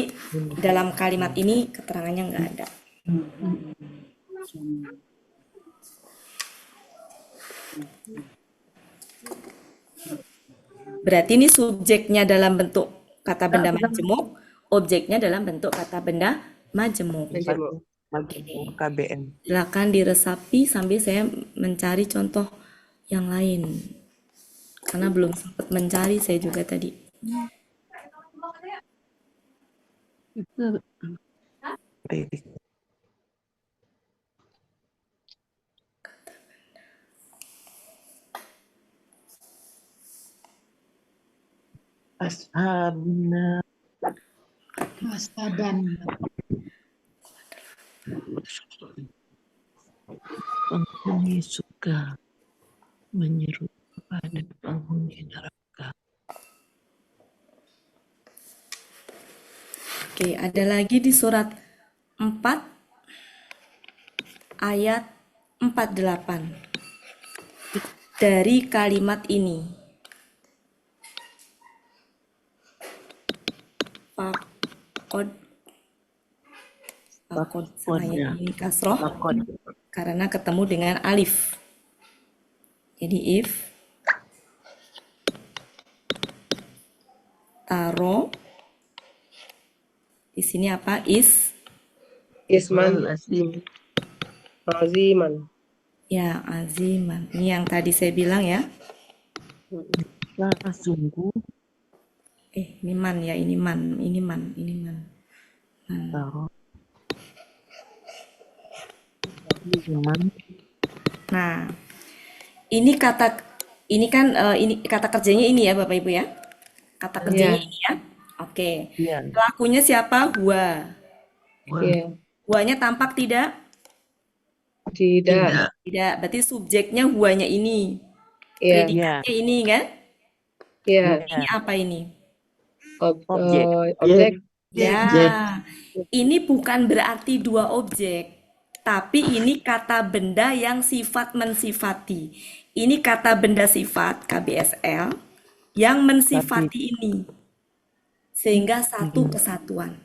dalam kalimat ini keterangannya nggak ada. Berarti ini subjeknya dalam bentuk kata benda majemuk, objeknya dalam bentuk kata benda majemuk. Majemuk. KBM. Silakan diresapi sambil saya mencari contoh yang lain. Karena belum sempat mencari saya juga tadi. itu Predik. Ashabna. Penghuni surga menyeru kepada penghuni neraka. Oke, ada lagi di surat 4 ayat 48. Dari kalimat ini. Fakod sama yang ini kasroh karena ketemu dengan alif. Jadi if taro di sini apa Isman. Lazim. Aziman. ya aziman. Ini yang tadi saya bilang ya. Sungguh Ini man ya, ini man. taruh iman. Nah, ini kan ini kata kerjanya ini ya Bapak Ibu ya. Kata kerjanya ini ya. Oke. Iya. Pelakunya siapa? Huwa. Iya. Huwanya tampak tidak? Tidak. Tidak. Berarti subjeknya huwanya ini. Iya. Predikatnya ini kan? Iya. Ini apa ini? Objek. Objek. Ya. Ini bukan berarti dua objek. Tapi ini kata benda yang sifat mensifati. Ini kata benda sifat KBSL yang mensifati ini. Sehingga satu kesatuan.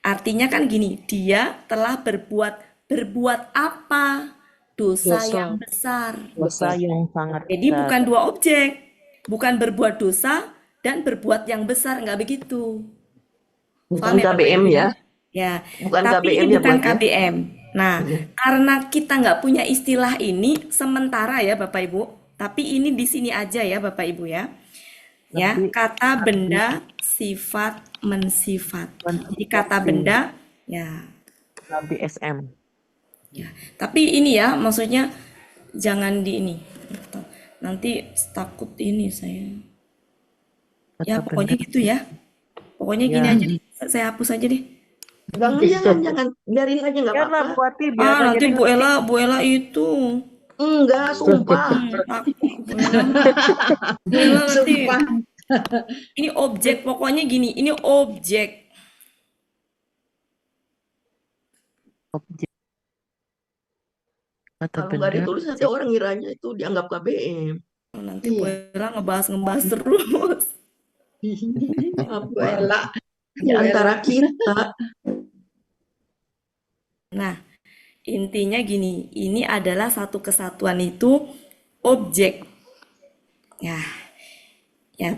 Artinya kan gini, dia telah berbuat apa? Dosa yang besar. Dosa yang sangat Jadi bukan dua objek. Bukan berbuat dosa dan berbuat yang besar, nggak begitu. Bukan Paham ya, Bapak KBM Ibu ya. Ya, Bukan tapi KBM ini ya, bukan Bang, ya? KBM. Nah, karena kita nggak punya istilah ini sementara ya Bapak Ibu, tapi ini di sini aja ya Bapak Ibu ya. Ya, kata benda sifat mensifat. Jadi kata benda ya. KBSM. Ya. Tapi ini ya, maksudnya jangan di ini. Nanti takut ini saya. Ya Kata pokoknya benda. gitu ya. Pokoknya gini Ya. aja deh. Saya hapus aja deh. Jangan, biarin aja nggak Biarlah apa-apa. Bu Ati, biar Ah, nanti jadi Bu Ella itu. Enggak, sumpah. Takut Bu Ella nanti. Sumpah. Ini objek, pokoknya gini. Ini objek. objek. Kata Kalau nggak benda. ditulis nanti orang ngiranya itu dianggap KBM. Nanti Bu Ella ngebahas terus. Bu Ella di antara kita. Nah, intinya gini. Ini adalah satu kesatuan itu objek. Ya,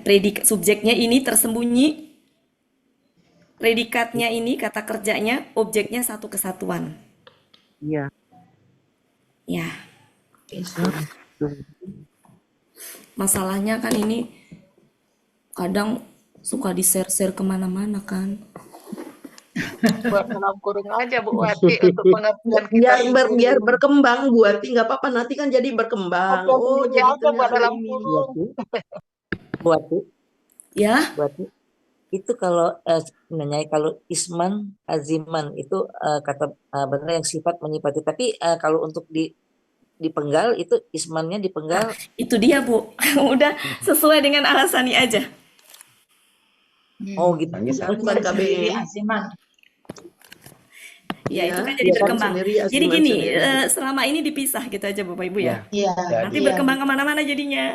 predikat subjeknya ini tersembunyi. Predikatnya ini kata kerjanya, objeknya satu kesatuan. Iya. Ya, masalahnya kan ini kadang suka di-share-share kemana-mana kan. Buat dalam kurung aja Bu Wati untuk pengertian kita Biar berkembang Bu Ati, nggak apa-apa nanti kan jadi berkembang. Oh, jadi aja buat ternyata dalam ini. kurung. Buat Ya, itu kalau sebenarnya kalau isman aziman itu kata benda yang sifat menyifati. Tapi kalau untuk dipenggal itu ismannya dipenggal. itu dia Bu. Udah sesuai dengan alasannya aja. Oh gitu. Bukan KBM. Ya, itu kan Ya, jadi ya, berkembang. sendiri, Jadi asiman gini, sendiri. selama ini dipisah gitu aja Bapak Ibu ya. Ya. Nanti berkembang kemana-mana jadinya.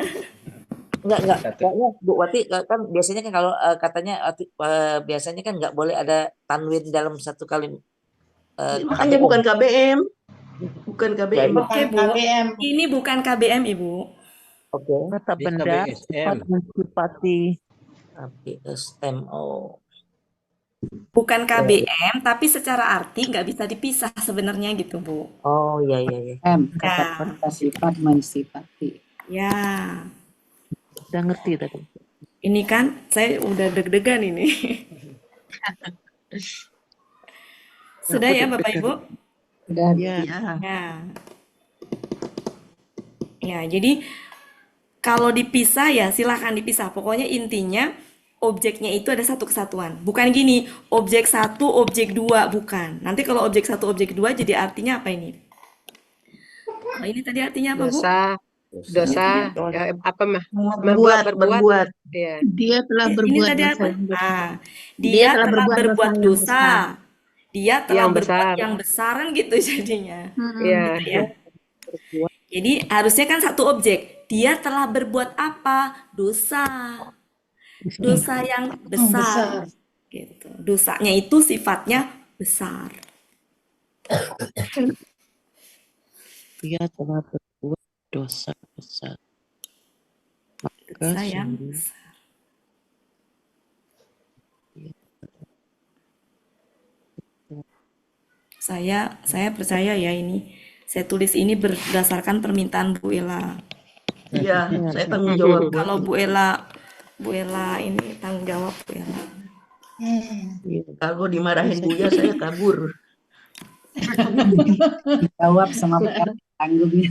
Enggak. Kayaknya Bu Wati kan biasanya kan kalau katanya biasanya kan nggak boleh ada tanwin dalam satu kali. Makanya bukan KBM. Bukan KBM. Oke Bu, ini bukan KBM Ibu. Oke. Kata Bisa benda BSM. sifat mensifati. BSMO. Bukan KBM, tapi secara arti nggak bisa dipisah sebenarnya gitu Bu. Oh iya. M. Kata Ya. benda sifat mensifati. Ya, Udah ngerti tadi. ini kan saya udah deg-degan ini. Sudah ya Bapak Ibu? Udah. Ya. Ya. Ya, jadi kalau dipisah ya silahkan dipisah. Pokoknya intinya objeknya itu ada satu kesatuan. Bukan gini, objek satu, objek dua, bukan. Nanti kalau objek satu, objek dua jadi artinya apa ini? Oh, ini tadi artinya apa Bu? Dosa, apa mah? Berbuat. Ya. Dia telah Ini berbuat tadi dosa apa? yang besar. Ah, dia telah berbuat yang dosa. besar. Dia telah Yang berbuat besar. yang besaran gitu jadinya. Ya. Gitu ya. Jadi harusnya kan satu objek. Dia telah berbuat apa? Dosa. Dosa yang besar. Gitu. Dosanya itu sifatnya besar. Dia telah berbuat dosa besar. Maka Dosa yang sungguh besar. Saya percaya ya ini. Saya tulis ini berdasarkan permintaan Bu Ella. Iya, saya tanggung jawab. Kalau Bu Ella ini tanggung jawab Bu Ella. Kalau dimarahin Buya saya kabur. Jawab sama PR tanggungnya.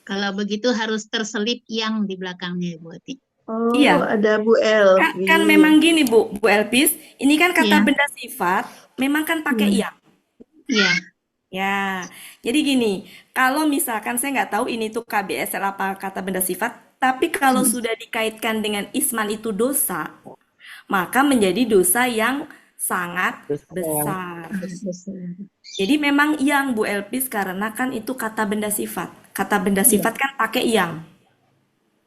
Kalau begitu harus terselip yang di belakangnya Bu Ati. Oh, Iya. ada Bu Elvi. Kan memang gini Bu Elpis, ini kan kata Iya. benda sifat, memang kan pakai yang. Iya. Ya, jadi gini, kalau misalkan saya nggak tahu ini tuh KBSL apa kata benda sifat, tapi kalau sudah dikaitkan dengan isman itu dosa, maka menjadi dosa yang sangat besar. Jadi memang yang Bu Elpis karena kan itu kata benda sifat. Kata benda sifat kan pakai yang.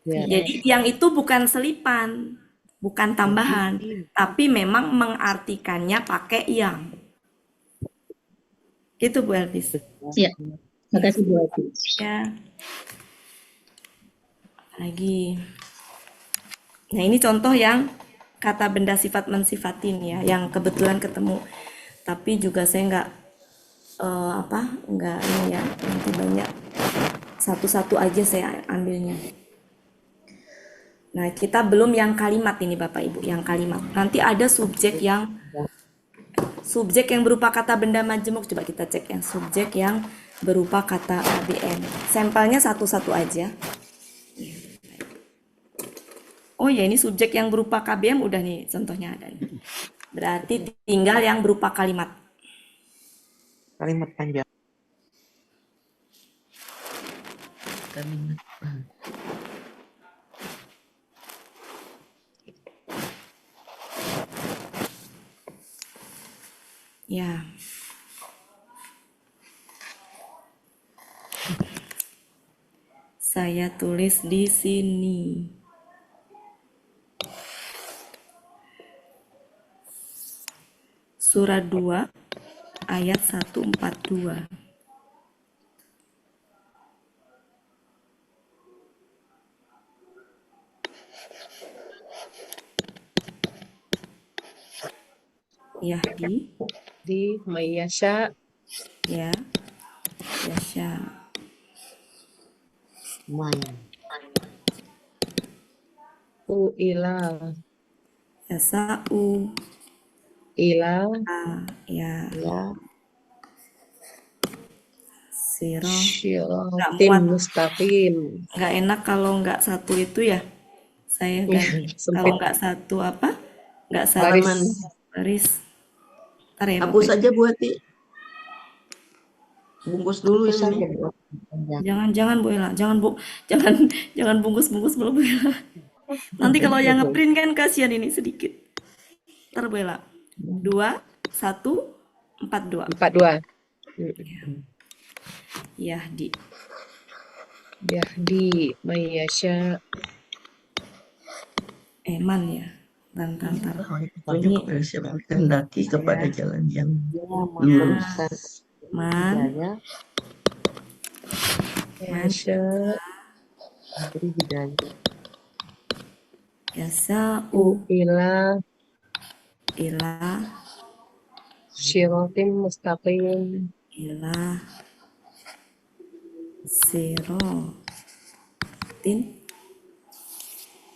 Jadi yang itu bukan selipan, bukan tambahan, tapi memang mengartikannya pakai yang. Gitu Bu Elpis. Iya. Makasih Bu Ati. Ya. Lagi. Nah, ini contoh yang kata benda sifat mensifatin ya, yang kebetulan ketemu. Tapi juga saya nggak ini ya, nanti banyak. Satu-satu aja saya ambilnya. Nah, kita belum yang kalimat ini Bapak Ibu, yang kalimat. Nanti ada subjek yang Subjek yang berupa kata benda majemuk, coba kita cek yang subjek yang berupa kata KBM. Sampelnya satu-satu aja. Oh ya, ini subjek yang berupa KBM udah nih, contohnya ada nih. Berarti tinggal yang berupa kalimat. Kalimat panjang. Kalimat. Ya. Saya tulis di sini. Surat 2 ayat 142. Yahdi, Di Mayasya ya, Yasya, ila Yasa'u, ila ya, Siro. Nggak syiratin muat, mustaqim. nggak enak kalau nggak satu itu ya. Saya ganti. Kalau Sempit nggak satu apa? Nggak satu baris. Halaman. baris. Ntar ya Hapus Bapak. aja Bu Ati. Bungkus dulu yang ini. Jangan Bu Ella, jangan bungkus-bungkus dulu Bu Ella. Nanti kalau yang ngeprint kan kasihan ini sedikit. Ntar Bu Ella. 2, 1, 4, 2. 42. Yahdi. Yahdi Mayasya Man ya. Ntar. Tunjuk kepada siapa kehendaki kepada jalan yang lurus. Man. Mayasya Yasa'u, ila ila, syiratin mustaqim. ila, sirotin.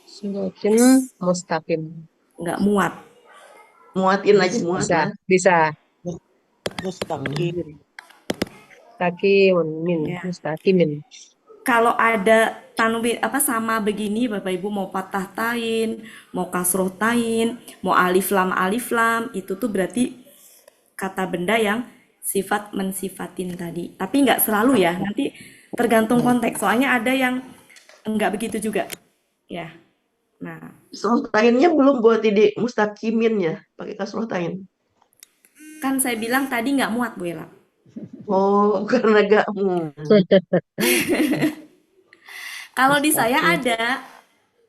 Syiratin mustaqim. Nggak muat. Muatin aja, muat Bisa, lah. bisa. Mustaqimun min Ya. mustaqimin. Kalau ada tanwin apa sama begini Bapak Ibu, mau patah tain, mau kasroh tain, mau alif lam itu tuh berarti kata benda yang sifat mensifatin tadi. Tapi nggak selalu ya, nanti tergantung konteks. Soalnya ada yang nggak begitu juga. Ya. Nah, Kasroh tainnya belum buat ide mustaqimin ya, pakai kasroh tain. kan saya bilang tadi nggak muat Bu Ella. Oh, karena gak Kalau di saya ada,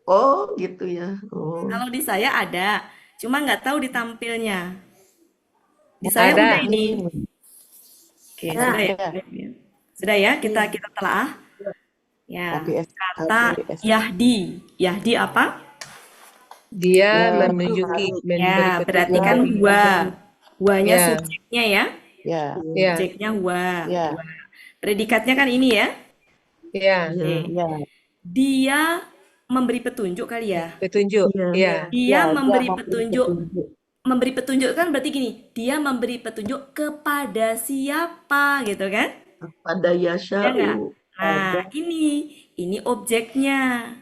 Oh, gitu ya. Oh. kalau di saya ada, cuma nggak tahu ditampilnya. Di saya Ada. udah ini. Oke, sudah ya. Sudah ya, kita telah. Ya, kata Yahdi. Yahdi apa? Dia menunjuki, Ya, memberi berarti petunjuk. kan huwa. Huwanya Ya. subjeknya ya. Ya. Subjeknya huwa. Huwa. Predikatnya kan ini ya. Ya. Oke. Dia memberi petunjuk kali ya. Petunjuk. Ya. Dia memberi petunjuk. Memberi petunjuk kan berarti gini, dia memberi petunjuk kepada siapa gitu kan? Pada Ya nggak? Yasha'u. Nah, ini objeknya.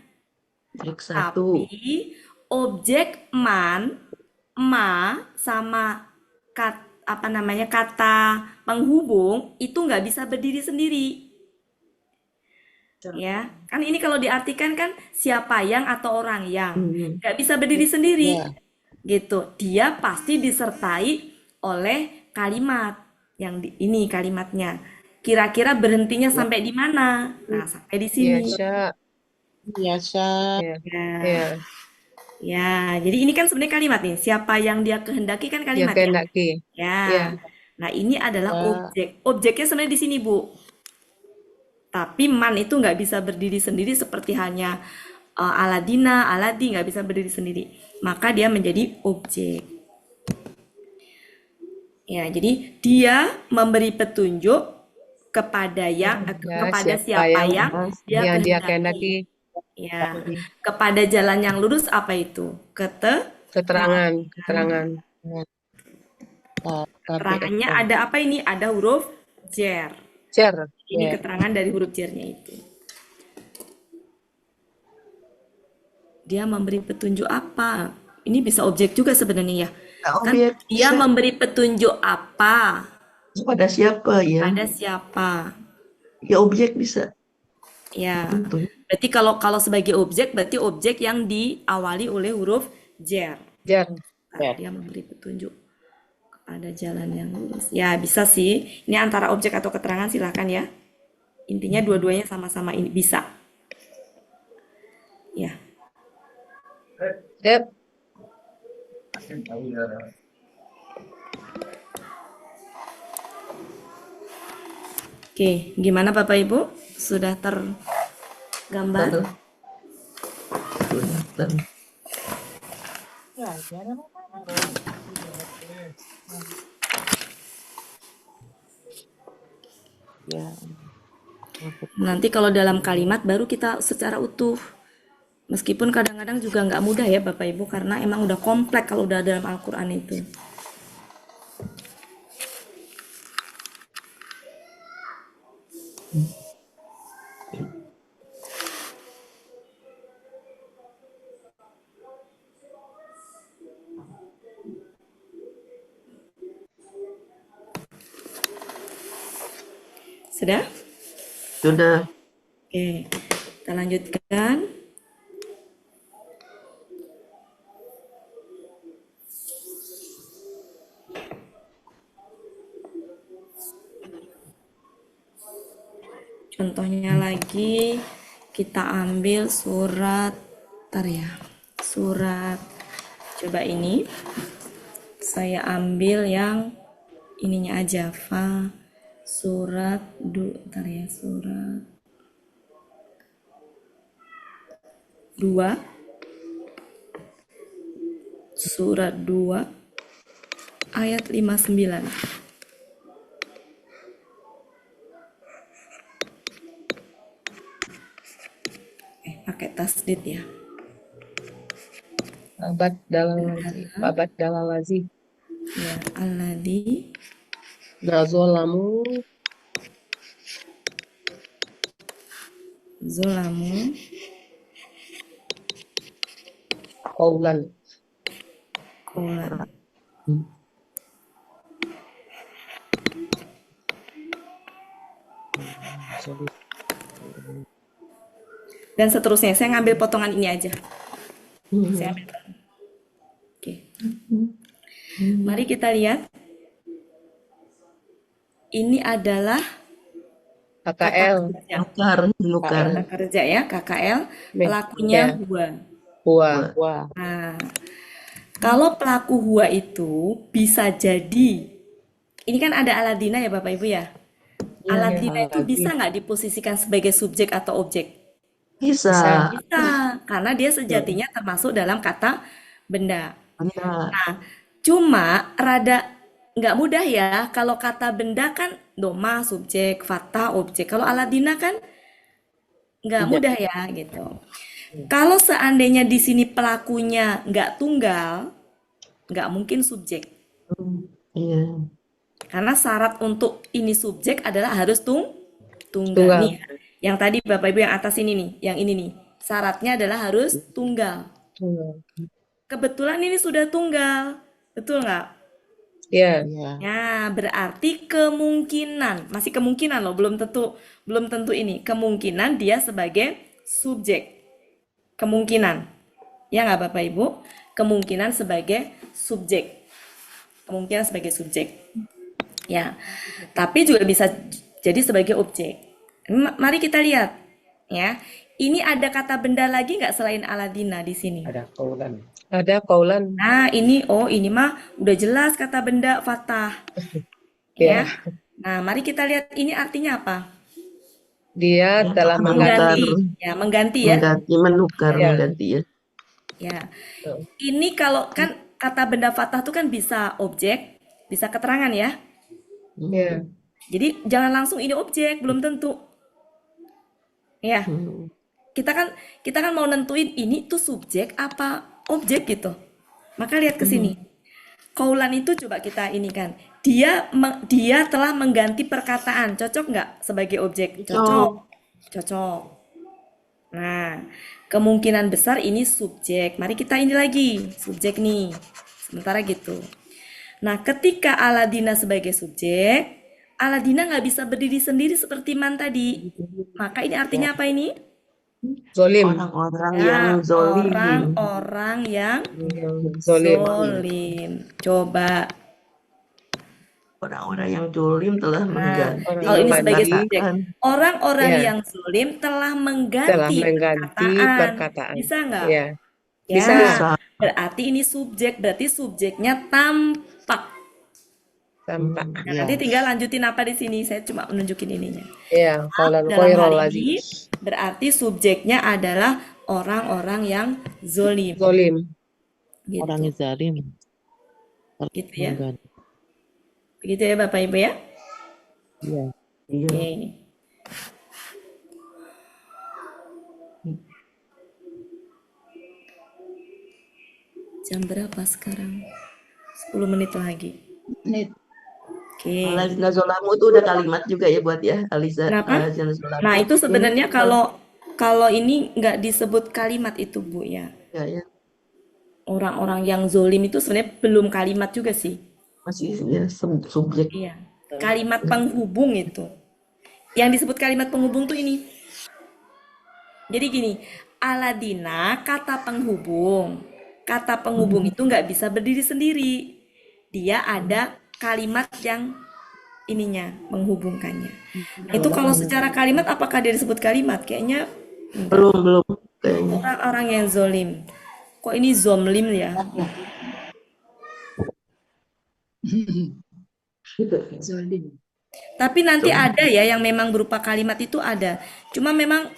Objek satu. Tapi objek ma sama kata penghubung itu nggak bisa berdiri sendiri. Ya, kan ini kalau diartikan kan siapa yang atau orang yang nggak bisa berdiri sendiri. Gitu. Dia pasti disertai oleh kalimat yang ini kalimatnya. Kira-kira berhentinya sampai di mana? Nah, sampai di sini. Yasha. Ya. Ya, jadi ini kan sebenarnya kalimat nih. Siapa yang dia kehendaki kan Ya kalimat ya. kehendaki. Ya. Ya. Nah, ini adalah objek. Objeknya sebenarnya di sini, Bu. Tapi man itu nggak bisa berdiri sendiri seperti halnya Aladina, Aladi nggak bisa berdiri sendiri. Maka dia menjadi objek. Ya, jadi dia memberi petunjuk kepada kepada siapa yang dia kehendaki. Ya, kepada jalan yang lurus apa itu? Keterangan. Keterangannya KBFM. ada apa ini? Ada huruf jer. Cer. Ini Ya. keterangan dari huruf jernya itu. Dia memberi petunjuk apa? Ini bisa objek juga sebenarnya ya. Kan Objek dia bisa memberi petunjuk apa? pada siapa ya? Pada siapa? Ya objek bisa. Ya. Tentu. Berarti kalau sebagai objek berarti objek yang diawali oleh huruf jer. Jar. Nah, dia memberi petunjuk kepada jalan yang lurus. Ya, bisa sih. Ini antara objek atau keterangan silakan ya. Intinya dua-duanya sama-sama ini bisa. Ya. Yep. Oke, gimana Bapak Ibu? Sudah tergambar? Nanti kalau dalam kalimat baru kita secara utuh. Meskipun kadang-kadang juga nggak mudah ya Bapak Ibu, karena emang udah kompleks kalau udah dalam Al-Quran itu. Sudah? Sudah. Oke, kita lanjutkan. Contohnya lagi kita ambil surat, ntar ya, surat, coba ini, saya ambil yang ininya aja, surat, ntar ya, surat 2, surat 2, ayat 59. Pakai tasdid ya. Babat dalalazi. Ya, alladzi Zalamu zolamu qawlan. qawlan. Dan seterusnya, saya ngambil potongan ini aja. Saya ambil. Oke. Mari kita lihat. Ini adalah KKL. Nukar. kata kerja ya, KKL. Pelakunya Huwa. Nah, kalau pelaku huwa itu bisa jadi, ini kan ada Aladina ya Bapak Ibu ya. Aladina itu bisa nggak diposisikan sebagai subjek atau objek? Bisa. Bisa, karena dia sejatinya termasuk dalam kata benda. Nah, cuma rada nggak mudah ya, kalau kata benda kan doma subjek, fata objek. Kalau Aladina kan nggak mudah ya gitu. Kalau seandainya di sini pelakunya nggak tunggal, nggak mungkin subjek. Iya. Karena syarat untuk ini subjek adalah harus tunggal. Nih, yang tadi Bapak Ibu yang atas ini nih, yang ini nih, syaratnya adalah harus tunggal. Kebetulan ini sudah tunggal, betul nggak? Iya. Ya, berarti kemungkinan, masih kemungkinan loh, belum tentu ini. Kemungkinan dia sebagai subjek. Kemungkinan. Ya nggak Bapak Ibu? Kemungkinan sebagai subjek. Kemungkinan sebagai subjek. Ya. Tapi juga bisa jadi sebagai objek. Mari kita lihat ya. Ini ada kata benda lagi nggak selain Aladina di sini? Ada qawlan. Ada qawlan. Nah, ini mah udah jelas kata benda fatah. Ya. Nah, mari kita lihat ini artinya apa? Dia telah mengganti. Ya, mengganti ya. Menukar, mengganti ya. Ya. Ini kalau kan kata benda fatah itu kan bisa objek, bisa keterangan ya. Iya. Jadi jangan langsung ini objek, belum tentu. Ya. Kita kan mau nentuin ini tuh subjek apa objek gitu. Maka lihat ke sini. Kaulan itu coba kita ini kan. Dia telah mengganti perkataan. Cocok nggak sebagai objek? Cocok. Cocok. Nah, kemungkinan besar ini subjek. Mari kita ini lagi. Subjek nih. Sementara gitu. Nah, ketika Aladina sebagai subjek, Aladina nggak bisa berdiri sendiri seperti Man tadi. Maka ini artinya apa ini? Zolim. Orang-orang Ya, yang zolim. orang-orang yang Zolim. zolim. Coba. Orang-orang yang zolim telah Nah, mengganti kalau ini sebagai Mengganti. subjek, orang-orang Ya. yang zolim telah Telah mengganti mengganti perkataan. perkataan. Bisa nggak? Ya. Ya, Bisa. Bisa. berarti ini subjek, berarti subjeknya tampak. Tampak. Nah, Ya. nanti tinggal lanjutin apa di sini. Saya cuma menunjukin ininya. Ya. Kaulan Dalam khairul hari lazim. ini berarti subjeknya adalah orang-orang yang zolim. Zolim. Gitu. Orang yang zalim. Gitu ya. Mengganti. Begitu ya Bapak Ibu ya. Iya. Iya. Oke. Jam berapa sekarang? 10 menit lagi. Menit. Oke. Alazina zolamu itu udah kalimat juga ya buat ya Aliza. Kenapa? Alazina zolamu. Nah, itu sebenarnya Ini kalau ini nggak disebut kalimat itu, Bu ya. ya, Orang-orang yang zolim itu sebenarnya belum kalimat juga sih. masih ya, subjek. Iya. Kalimat penghubung itu. Yang disebut kalimat penghubung tuh ini. Jadi gini, Aladina kata penghubung. Kata penghubung itu nggak bisa berdiri sendiri. Dia ada kalimat yang ininya menghubungkannya. Itu kalau secara kalimat apakah dia disebut kalimat? Kayaknya enggak. Belum kayaknya. Orang-orang yang zolim. Kok ini zomlim ya? Zolim. Tapi nanti ada ya yang memang berupa kalimat itu ada. Cuma memang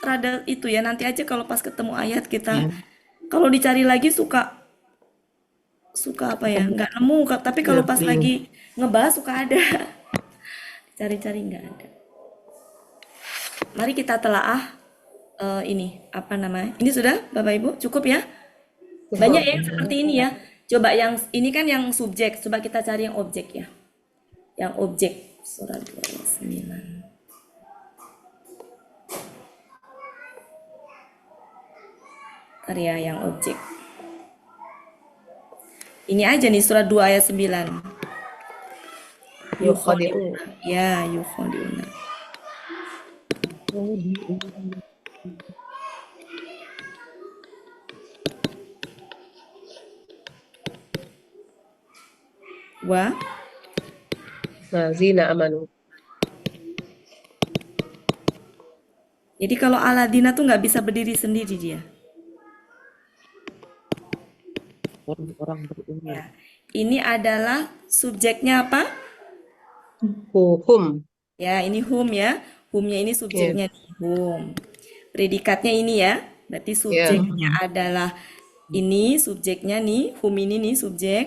rada itu ya, nanti aja kalau pas ketemu ayat kita kalau dicari lagi suka apa ya, nggak nemu. Tapi kalau pas lagi ngebahas suka ada. Cari-cari nggak ada. Mari kita telaah ini apa namanya? Ini sudah Bapak Ibu cukup ya? Banyak yang seperti ini ya. Coba yang ini kan yang subjek. Coba kita cari yang objek ya. Yang objek surat 29. Karya yang objek. Ini aja nih surat 2 ayat 9. Yukhadi'un. Ya, yukhadi'una. Wa Lazina amanu. Jadi kalau Aladina tuh nggak bisa berdiri sendiri dia. Orang-orang beriman. Ya. Ini adalah subjeknya apa? Hum. Ya, ini hum ya. Humnya ini subjeknya nih, hum. Predikatnya ini ya. Berarti subjeknya adalah ini, subjeknya nih, hum ini nih subjek.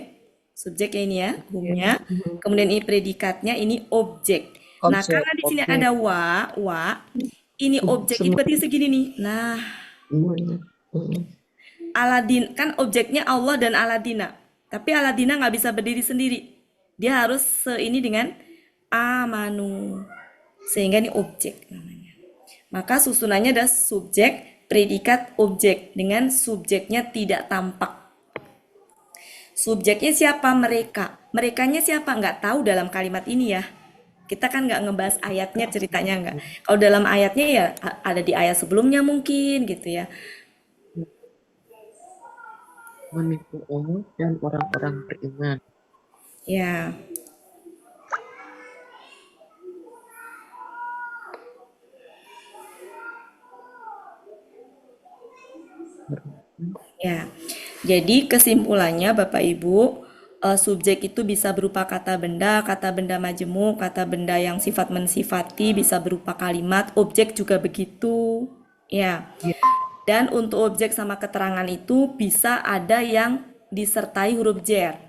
Subjeknya ini ya, humnya. Kemudian ini predikatnya, ini objek. Nah, Objek, karena di sini objek. ada ini objek ini berarti segini nih. Nah, Aladin kan objeknya Allah dan Aladina. Tapi Aladina nggak bisa berdiri sendiri. Dia harus ini dengan amanu. Sehingga ini objek namanya. Maka susunannya ada subjek, predikat, objek dengan subjeknya tidak tampak. Subjeknya siapa? Mereka. Merekanya siapa? Nggak tahu dalam kalimat ini ya. Kita kan nggak ngebahas ayatnya, ceritanya nggak. Kalau dalam ayatnya ya ada di ayat sebelumnya mungkin gitu ya. Menipu umum dan orang-orang beriman. Ya. Ya. Jadi kesimpulannya Bapak Ibu, subjek itu bisa berupa kata benda majemuk, kata benda yang sifat mensifati, bisa berupa kalimat, objek juga begitu. Ya. Dan untuk objek sama keterangan itu bisa ada yang disertai huruf jar.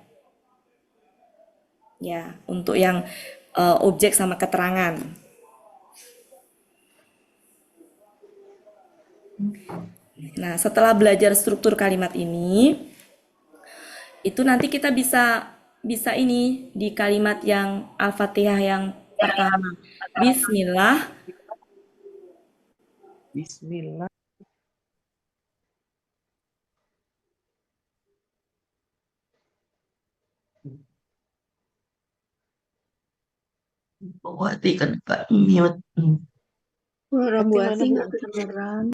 Ya, untuk yang objek sama keterangan. Nah, setelah belajar struktur kalimat ini, itu nanti kita bisa bisa ini di kalimat yang Al-Fatihah yang pertama. Bismillah. Bismillah. Bu Wati kan Pak mute. Orang Wati Bu mana, Ati Bu? nggak kedengeran.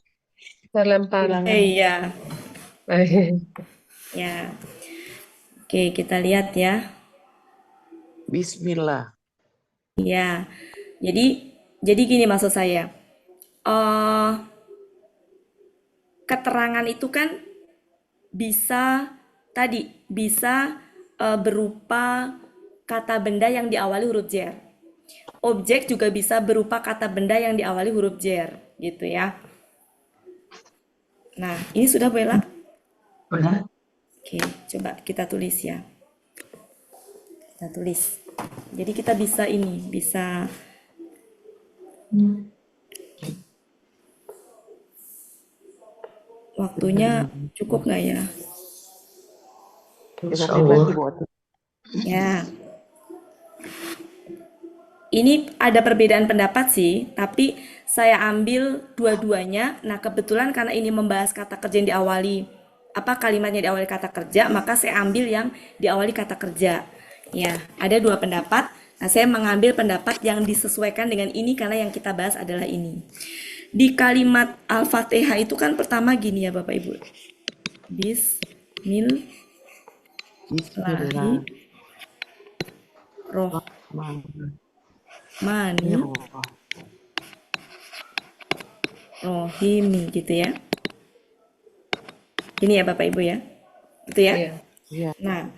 Terlempar. Iya, ya. Oke, kita lihat ya. Bismillah. Ya, jadi gini maksud saya. Keterangan itu kan bisa berupa kata benda yang diawali huruf jar. Objek juga bisa berupa kata benda yang diawali huruf jar, gitu ya. Nah, ini sudah Bella? Udah. Oke, coba kita tulis ya. Kita tulis. Jadi kita bisa waktunya cukup nggak ya? Kita Insya Allah. Bu Wati. Ya. Ini ada perbedaan pendapat sih, tapi saya ambil dua-duanya. Nah, kebetulan karena ini membahas kata kerja yang diawali kalimatnya diawali kata kerja, maka saya ambil yang diawali kata kerja. Ya, ada dua pendapat. Nah, saya mengambil pendapat yang disesuaikan dengan ini karena yang kita bahas adalah ini. Di kalimat Al-Fatihah itu kan pertama gini ya Bapak Ibu. Bismillahirrahmanirrahim gitu ya. Ini ya Bapak Ibu ya. Gitu ya. Iya. Nah,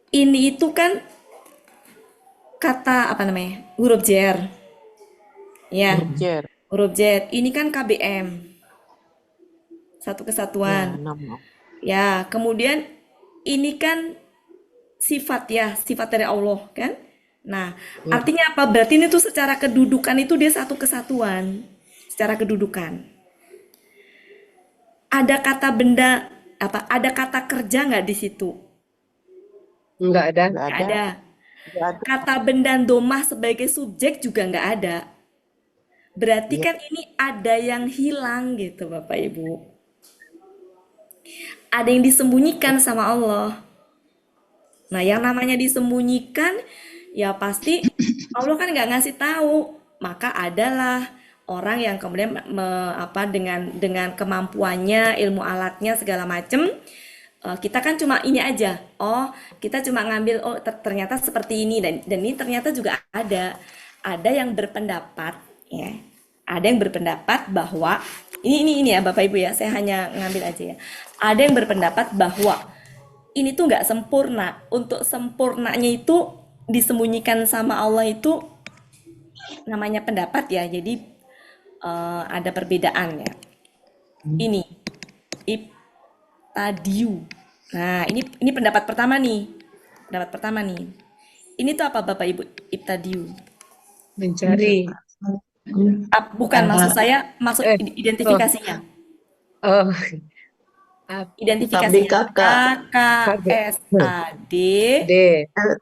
ini itu kan kata huruf jar. Ya. Jer. Huruf jar. Ini kan KBM. Satu Ya, kesatuan. nama. Ya, kemudian ini kan sifat dari Allah kan. Nah, artinya apa? Berarti ini tuh secara kedudukan itu dia satu kesatuan. Secara kedudukan. Ada kata benda ada kata kerja nggak di situ? Nggak ada. Nggak Nggak ada. ada. Kata benda domah sebagai subjek juga nggak ada. Berarti kan ini ada yang hilang gitu Bapak Ibu. Ada yang disembunyikan sama Allah. Nah, yang namanya disembunyikan ya pasti Allah kan nggak ngasih tahu. Maka adalah orang yang kemudian dengan kemampuannya, ilmu alatnya segala macem, kita kan cuma ini aja. Kita cuma ngambil ternyata seperti ini dan ini ternyata juga ada yang berpendapat ya. Ada yang berpendapat bahwa ini ya Bapak Ibu ya, saya hanya ngambil aja ya. Ada yang berpendapat bahwa ini tuh nggak sempurna. Untuk sempurnanya itu disembunyikan sama Allah itu namanya pendapat ya. Jadi ada perbedaan ya. Ini ibtadiu. Nah, ini pendapat pertama nih. Ini tuh apa Bapak Ibu? Ibtadiu. Mencari. Bukan, maksud saya identifikasinya. Identifikasinya KKSAD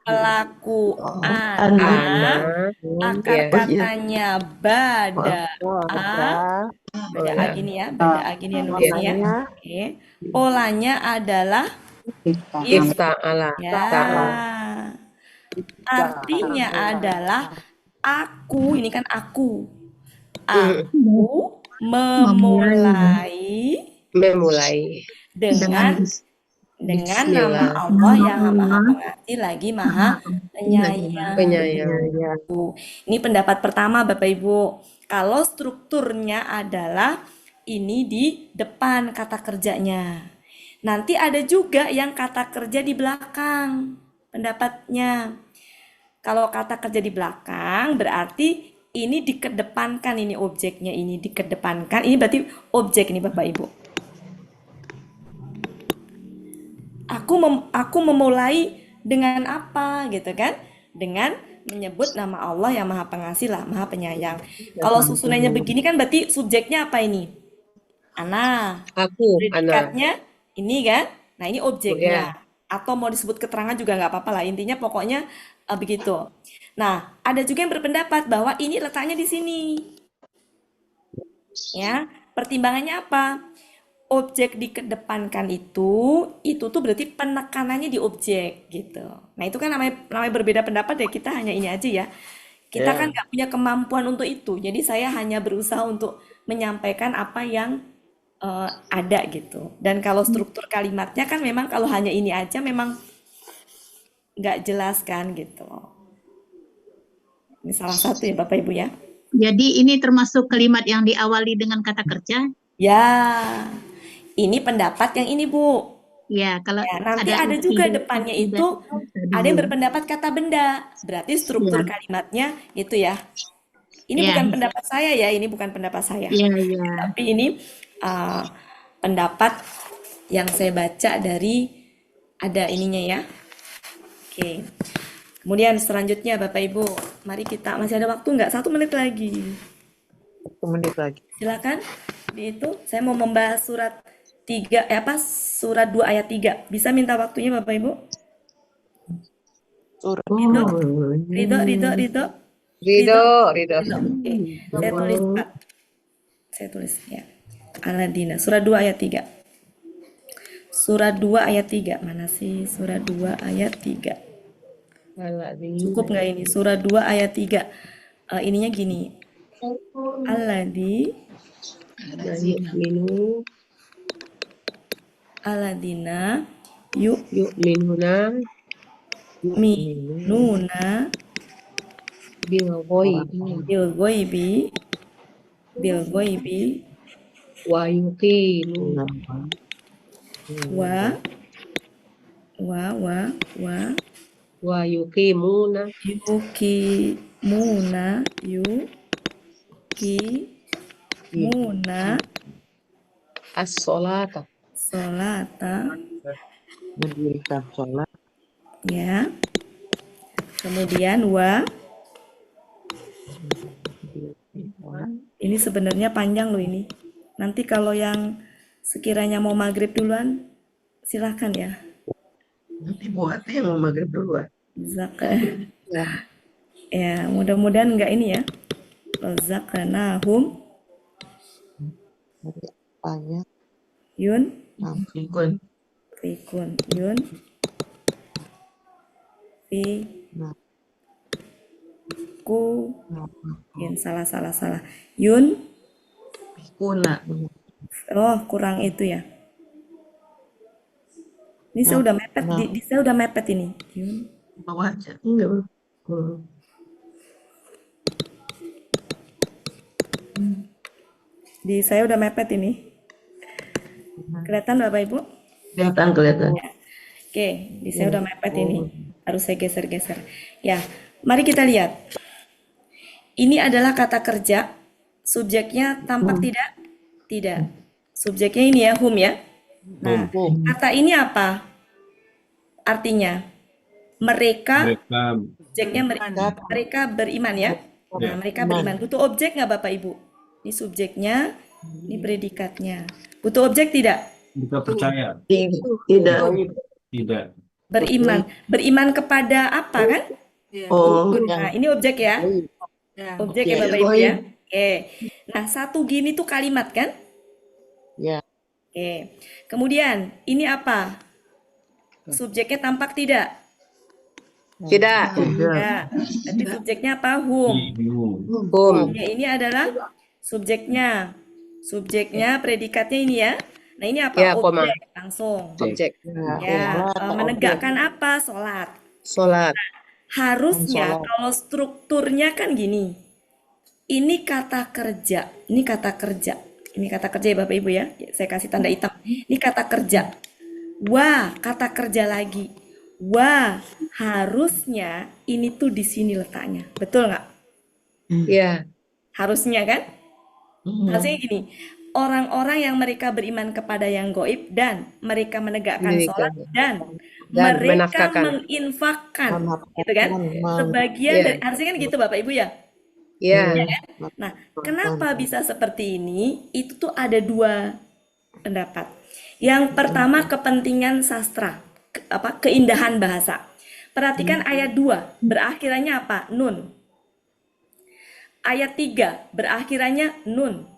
pelaku anak akar katanya bada gini ya nulisnya. Oke. Polanya adalah Ifta'ala. Artinya adalah aku, ini kan aku memulai dengan nama Allah yang Maha Pengasih lagi Maha Penyayang. Ini pendapat pertama Bapak Ibu. Kalau strukturnya adalah ini di depan kata kerjanya. Nanti ada juga yang kata kerja di belakang pendapatnya. Kalau kata kerja di belakang berarti ini dikedepankan, ini objeknya ini dikedepankan. Ini berarti objek ini Bapak Ibu. Aku memulai dengan apa gitu kan? Dengan menyebut nama Allah yang Maha Pengasih lah, Maha Penyayang. Kalau susunannya begini kan berarti subjeknya apa ini? Ana. Aku. Predikatnya ini kan? Nah, ini objeknya. atau mau disebut keterangan juga nggak apa-apa lah. Intinya pokoknya begitu. Nah, ada juga yang berpendapat bahwa ini letaknya di sini. Ya, pertimbangannya apa? Objek dikedepankan itu tuh berarti penekanannya di objek gitu. Nah, itu kan namanya berbeda pendapat ya, kita hanya ini aja ya. Kita kan nggak punya kemampuan untuk itu. Jadi saya hanya berusaha untuk menyampaikan apa yang ada gitu. Dan kalau struktur kalimatnya kan memang kalau hanya ini aja memang nggak jelas kan gitu. Ini salah satu ya Bapak Ibu ya. Jadi ini termasuk kalimat yang diawali dengan kata kerja? Ya, ini pendapat yang ini Bu. Ya, kalau Ya, nanti ada juga depannya itu ada yang berpendapat kata benda. Berarti struktur kalimatnya itu ya. Ini bukan pendapat saya ya, ini bukan pendapat saya. Iya, iya. Tapi ini pendapat yang saya baca dari ada ininya ya. Oke. Kemudian selanjutnya Bapak Ibu, mari kita masih ada waktu nggak? 1 menit lagi. 1 menit lagi. Silakan. Di itu saya mau membahas surat 3 surat 2 ayat 3. Bisa minta waktunya Bapak Ibu? Surat Ridho. Ridho. Oke. Saya tulis 4. Saya tulis ya. Aladina. Surat 2 ayat 3. Surat 2 ayat 3. Mana sih surat 2 ayat 3? Cukup nggak ini? Surat 2 ayat 3. Ininya gini. Aladina minuna bil ghaibi wa yuqimuna wa yuqimuna as-sholata Mendirikan sholat. ya. Kemudian ini sebenarnya panjang loh ini. Nanti kalau yang sekiranya mau maghrib duluan silahkan ya. Nanti buatnya yang mau maghrib duluan. Ya, mudah-mudahan enggak ini ya. Razaqnahum Ayat yun Fikun. yun fi ku yun salah yun Fikuna. kurang itu ya. Ini saya udah mepet saya udah mepet ini. Yun Bawah aja. Enggak. saya udah mepet ini. Kelihatan Bapak Ibu? Kelihatan. Oke, saya udah mepet ini. Harus saya geser-geser. Ya, mari kita lihat. Ini adalah kata kerja. Subjeknya tampak tidak? Tidak. Subjeknya ini ya, hum ya. Nah, kata ini apa? Artinya mereka subjeknya mereka beriman ya. Nah, mereka beriman. Butuh objek nggak Bapak Ibu? Ini subjeknya, ini predikatnya. Butuh objek tidak? Kita percaya. Tidak. Beriman kepada apa kan? Nah, ini objek ya. Objek ya Bapak Ibu ya. Oke. Nah, satu gini tuh kalimat kan? Ya. Oke. Kemudian ini apa? Subjeknya tampak tidak? Tidak. Tapi subjeknya apa? Hum. Ya, ini adalah subjeknya. Subjeknya, predikatnya ini ya. Nah, ini apa? Ya, objek langsung. Objek. Ya, menegakkan apa? Sholat. Sholat. Harusnya kalau strukturnya kan gini. Ini kata kerja. Ini kata kerja. Ini kata kerja ya Bapak Ibu ya. Saya kasih tanda hitam. Ini kata kerja. Wah, kata kerja lagi. Wah, harusnya ini tuh di sini letaknya. Betul nggak? Iya. Harusnya kan? Harusnya gini. Orang-orang yang mereka beriman kepada yang gaib dan mereka menegakkan sholat dan mereka menginfakkan, gitu kan? Sebagian dari harusnya kan gitu Bapak Ibu ya. Iya. Nah, kenapa bisa seperti ini? Itu tuh ada 2 pendapat. Yang pertama kepentingan sastra. keindahan bahasa. Perhatikan ayat 2, berakhirannya apa? Nun. Ayat 3, berakhirannya nun.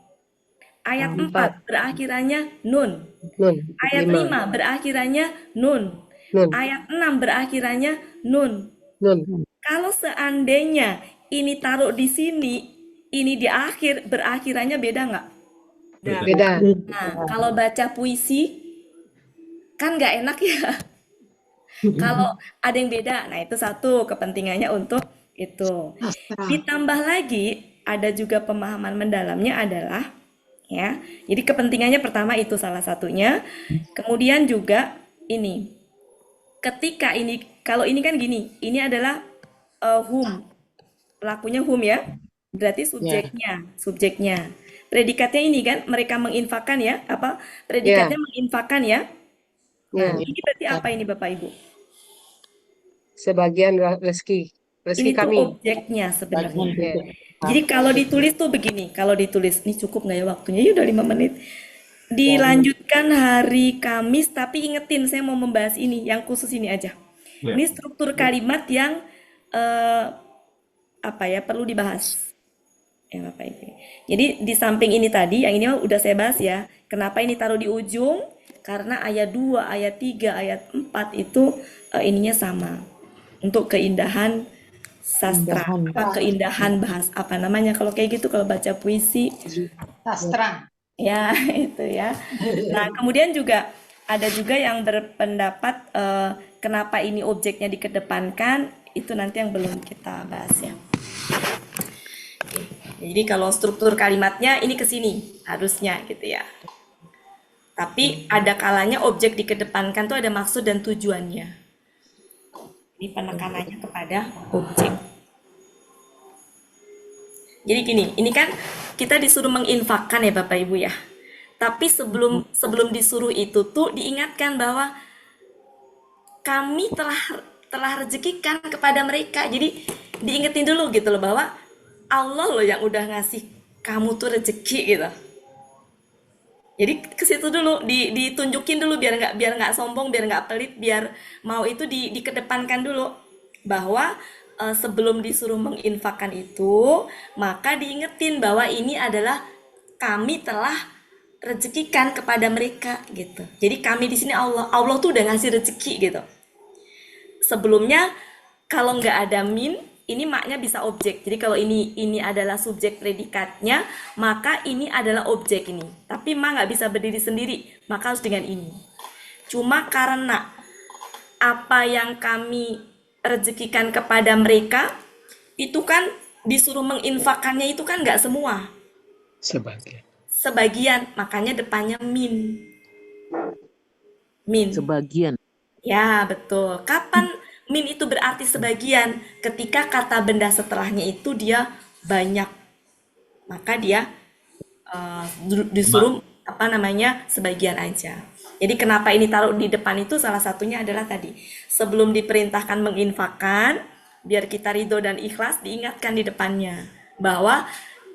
Ayat 4, berakhirannya nun. Nun. Ayat 5, berakhirannya nun. Nun. Ayat 6, berakhirannya nun. Nun. Kalau seandainya ini taruh di sini, ini di akhir, berakhirannya beda nggak? Beda. Nah, kalau baca puisi, kan nggak enak ya. Kalau ada yang beda, nah itu satu kepentingannya untuk itu. Ditambah lagi, ada juga pemahaman mendalamnya adalah, ya, jadi kepentingannya pertama itu salah satunya. Kemudian juga ini, ketika ini, kalau ini kan gini, ini adalah hum, pelakunya hum ya, berarti subjeknya. Predikatnya ini kan mereka menginfakkan ya, predikatnya menginfakkan ya. Nah, ini berarti apa ini Bapak Ibu? Sebagian rezeki Ini kami. tuh objeknya sebenarnya. Jadi kalau ditulis tuh begini, kalau ditulis, ini cukup nggak ya waktunya? Ya udah 5 menit. Dilanjutkan hari Kamis, tapi ingetin saya mau membahas ini, yang khusus ini aja. Ini struktur kalimat yang perlu dibahas. Ya Bapak Ibu. Jadi di samping ini tadi, yang ini udah saya bahas ya. Kenapa ini taruh di ujung? Karena ayat 2, ayat 3, ayat 4 itu ininya sama. Untuk keindahan sastra, keindahan bahas, kalau kayak gitu, kalau baca puisi. Sastra. Ya, itu ya. Nah, kemudian juga ada juga yang berpendapat kenapa ini objeknya dikedepankan, itu nanti yang belum kita bahas ya. Jadi kalau struktur kalimatnya ini ke sini harusnya gitu ya. Tapi ada kalanya objek dikedepankan tuh ada maksud dan tujuannya. Ini penekanannya kepada objek. Jadi gini, ini kan kita disuruh menginfakkan ya Bapak Ibu ya. Tapi sebelum disuruh itu tuh diingatkan bahwa kami telah rezekikan kepada mereka. Jadi diingetin dulu gitu loh bahwa Allah loh yang udah ngasih kamu tuh rezeki gitu. Jadi ke situ dulu ditunjukin dulu biar nggak sombong, biar nggak pelit, biar mau itu dikedepankan dulu bahwa sebelum disuruh menginfakkan itu, maka diingetin bahwa ini adalah kami telah rezekikan kepada mereka gitu. Jadi kami di sini Allah tuh udah ngasih rezeki gitu. Sebelumnya kalau nggak ada min, ini maknya bisa objek. Jadi kalau ini adalah subjek predikatnya, maka ini adalah objek ini. Tapi ma nggak bisa berdiri sendiri, maka harus dengan ini. Cuma karena apa yang kami rezekikan kepada mereka, itu kan disuruh menginfakannya itu kan nggak semua. Sebagian, makanya depannya min. Sebagian. Ya, betul. Kapan min itu berarti sebagian? Ketika kata benda setelahnya itu dia banyak, maka dia disuruh sebagian aja. Jadi kenapa ini taruh di depan itu salah satunya adalah tadi sebelum diperintahkan menginfakkan, biar kita ridho dan ikhlas, diingatkan di depannya bahwa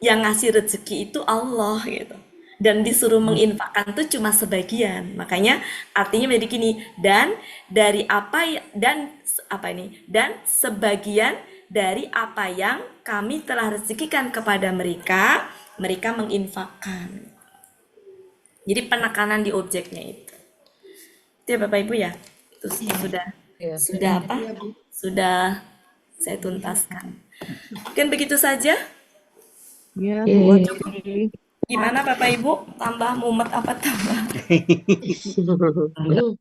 yang ngasih rezeki itu Allah gitu. Dan disuruh menginfakkan itu cuma sebagian. Makanya artinya menjadi gini, dan sebagian dari apa yang kami telah rezekikan kepada mereka, mereka menginfakkan. Jadi penekanan di objeknya itu. Itu ya Bapak Ibu ya. Itu sudah saya tuntaskan. Mungkin begitu saja. Ya, Cukup. Gimana Bapak Ibu? Tambah mumet apa tambah?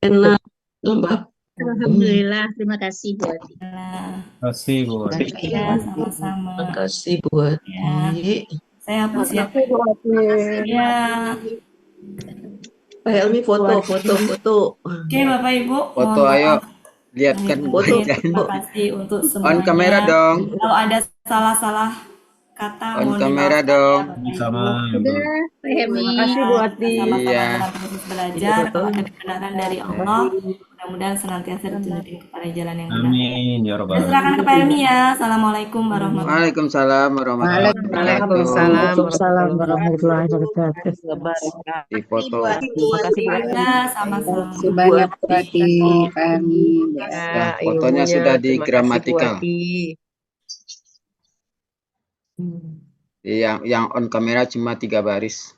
Enak. Tambah. Alhamdulillah, terima kasih buat Nah, Terima kasih Bu. ya sama-sama. Makasih buat Ya, saya hapus ya. Ya, Pak Helmi foto. oke Bapak Ibu. Foto Mohon ayo. maaf. Lihatkan Foto. bacaan. Terima kasih untuk On semuanya. kamera dong. Kalau ada salah-salah kata On mohon kamera dimaafkan ya dong. Bapak Ibu. Sama. Udah, Teh Hemi. Terima kasih Bu Kita Ati. sama-sama Iya. dalam proses belajar. Kalau ada kebenaran dari Allah, mudah-mudahan senantiasa ditunjukin kepada jalan yang benar. Amin ya rabbal Saya serahkan alamin. kepada Helmi ya. Assalamualaikum warahmatullahi Waalaikumsalam warahmatullahi Waalaikumsalam wabarakatuh. Waalaikumsalam warahmatullahi wabarakatuh. wabarakatuh. Di foto. Terima kasih Bu Ati. Ya, sama-sama. Makasih banyak Bu Ati, Pak Helmi. Ya, fotonya ilmunya. sudah di Terima kasih Bu gramatikal. Ati. Yang on kamera cuma 3 baris.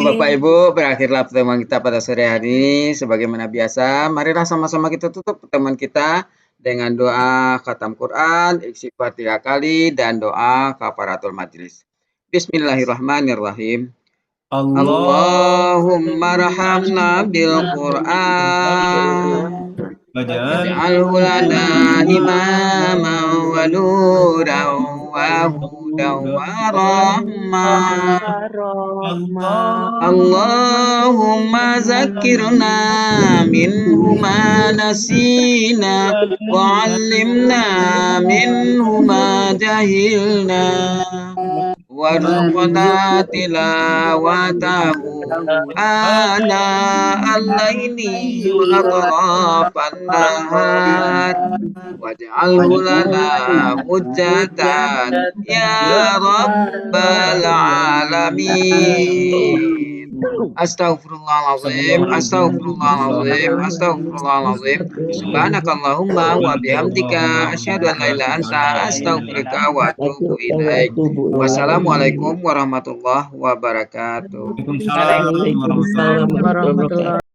Bapak Ibu, berakhirlah pertemuan kita pada sore hari ini. Sebagaimana biasa, marilah sama-sama kita tutup pertemuan kita dengan doa khatam Quran, istighfar 3 kali, dan doa kafaratul majlis. Bismillahirrahmanirrahim. Allahumma rahamna bil Quran. Waj'alhu lana imaman wa nuran wa hudan wa rahmah. Allahumma zakirna minhu ma nasina wa 'allimna minhu ma jahilna warzuqna tilawatahu ana al-laili wa atrafan nahar waj'alhu lana hujjatan ya rabbal alamin. Astaghfirullahaladzim, astaghfirullahaladzim, astaghfirullahaladzim. Subhanakallahumma wa bihamdika asyhadu an la ilaha illa anta astaghfiruka wa atubu ilaik. Wassalamualaikum warahmatullahi wabarakatuh. Waalaikumsalam warahmatullahi wabarakatuh. Warahmatullahi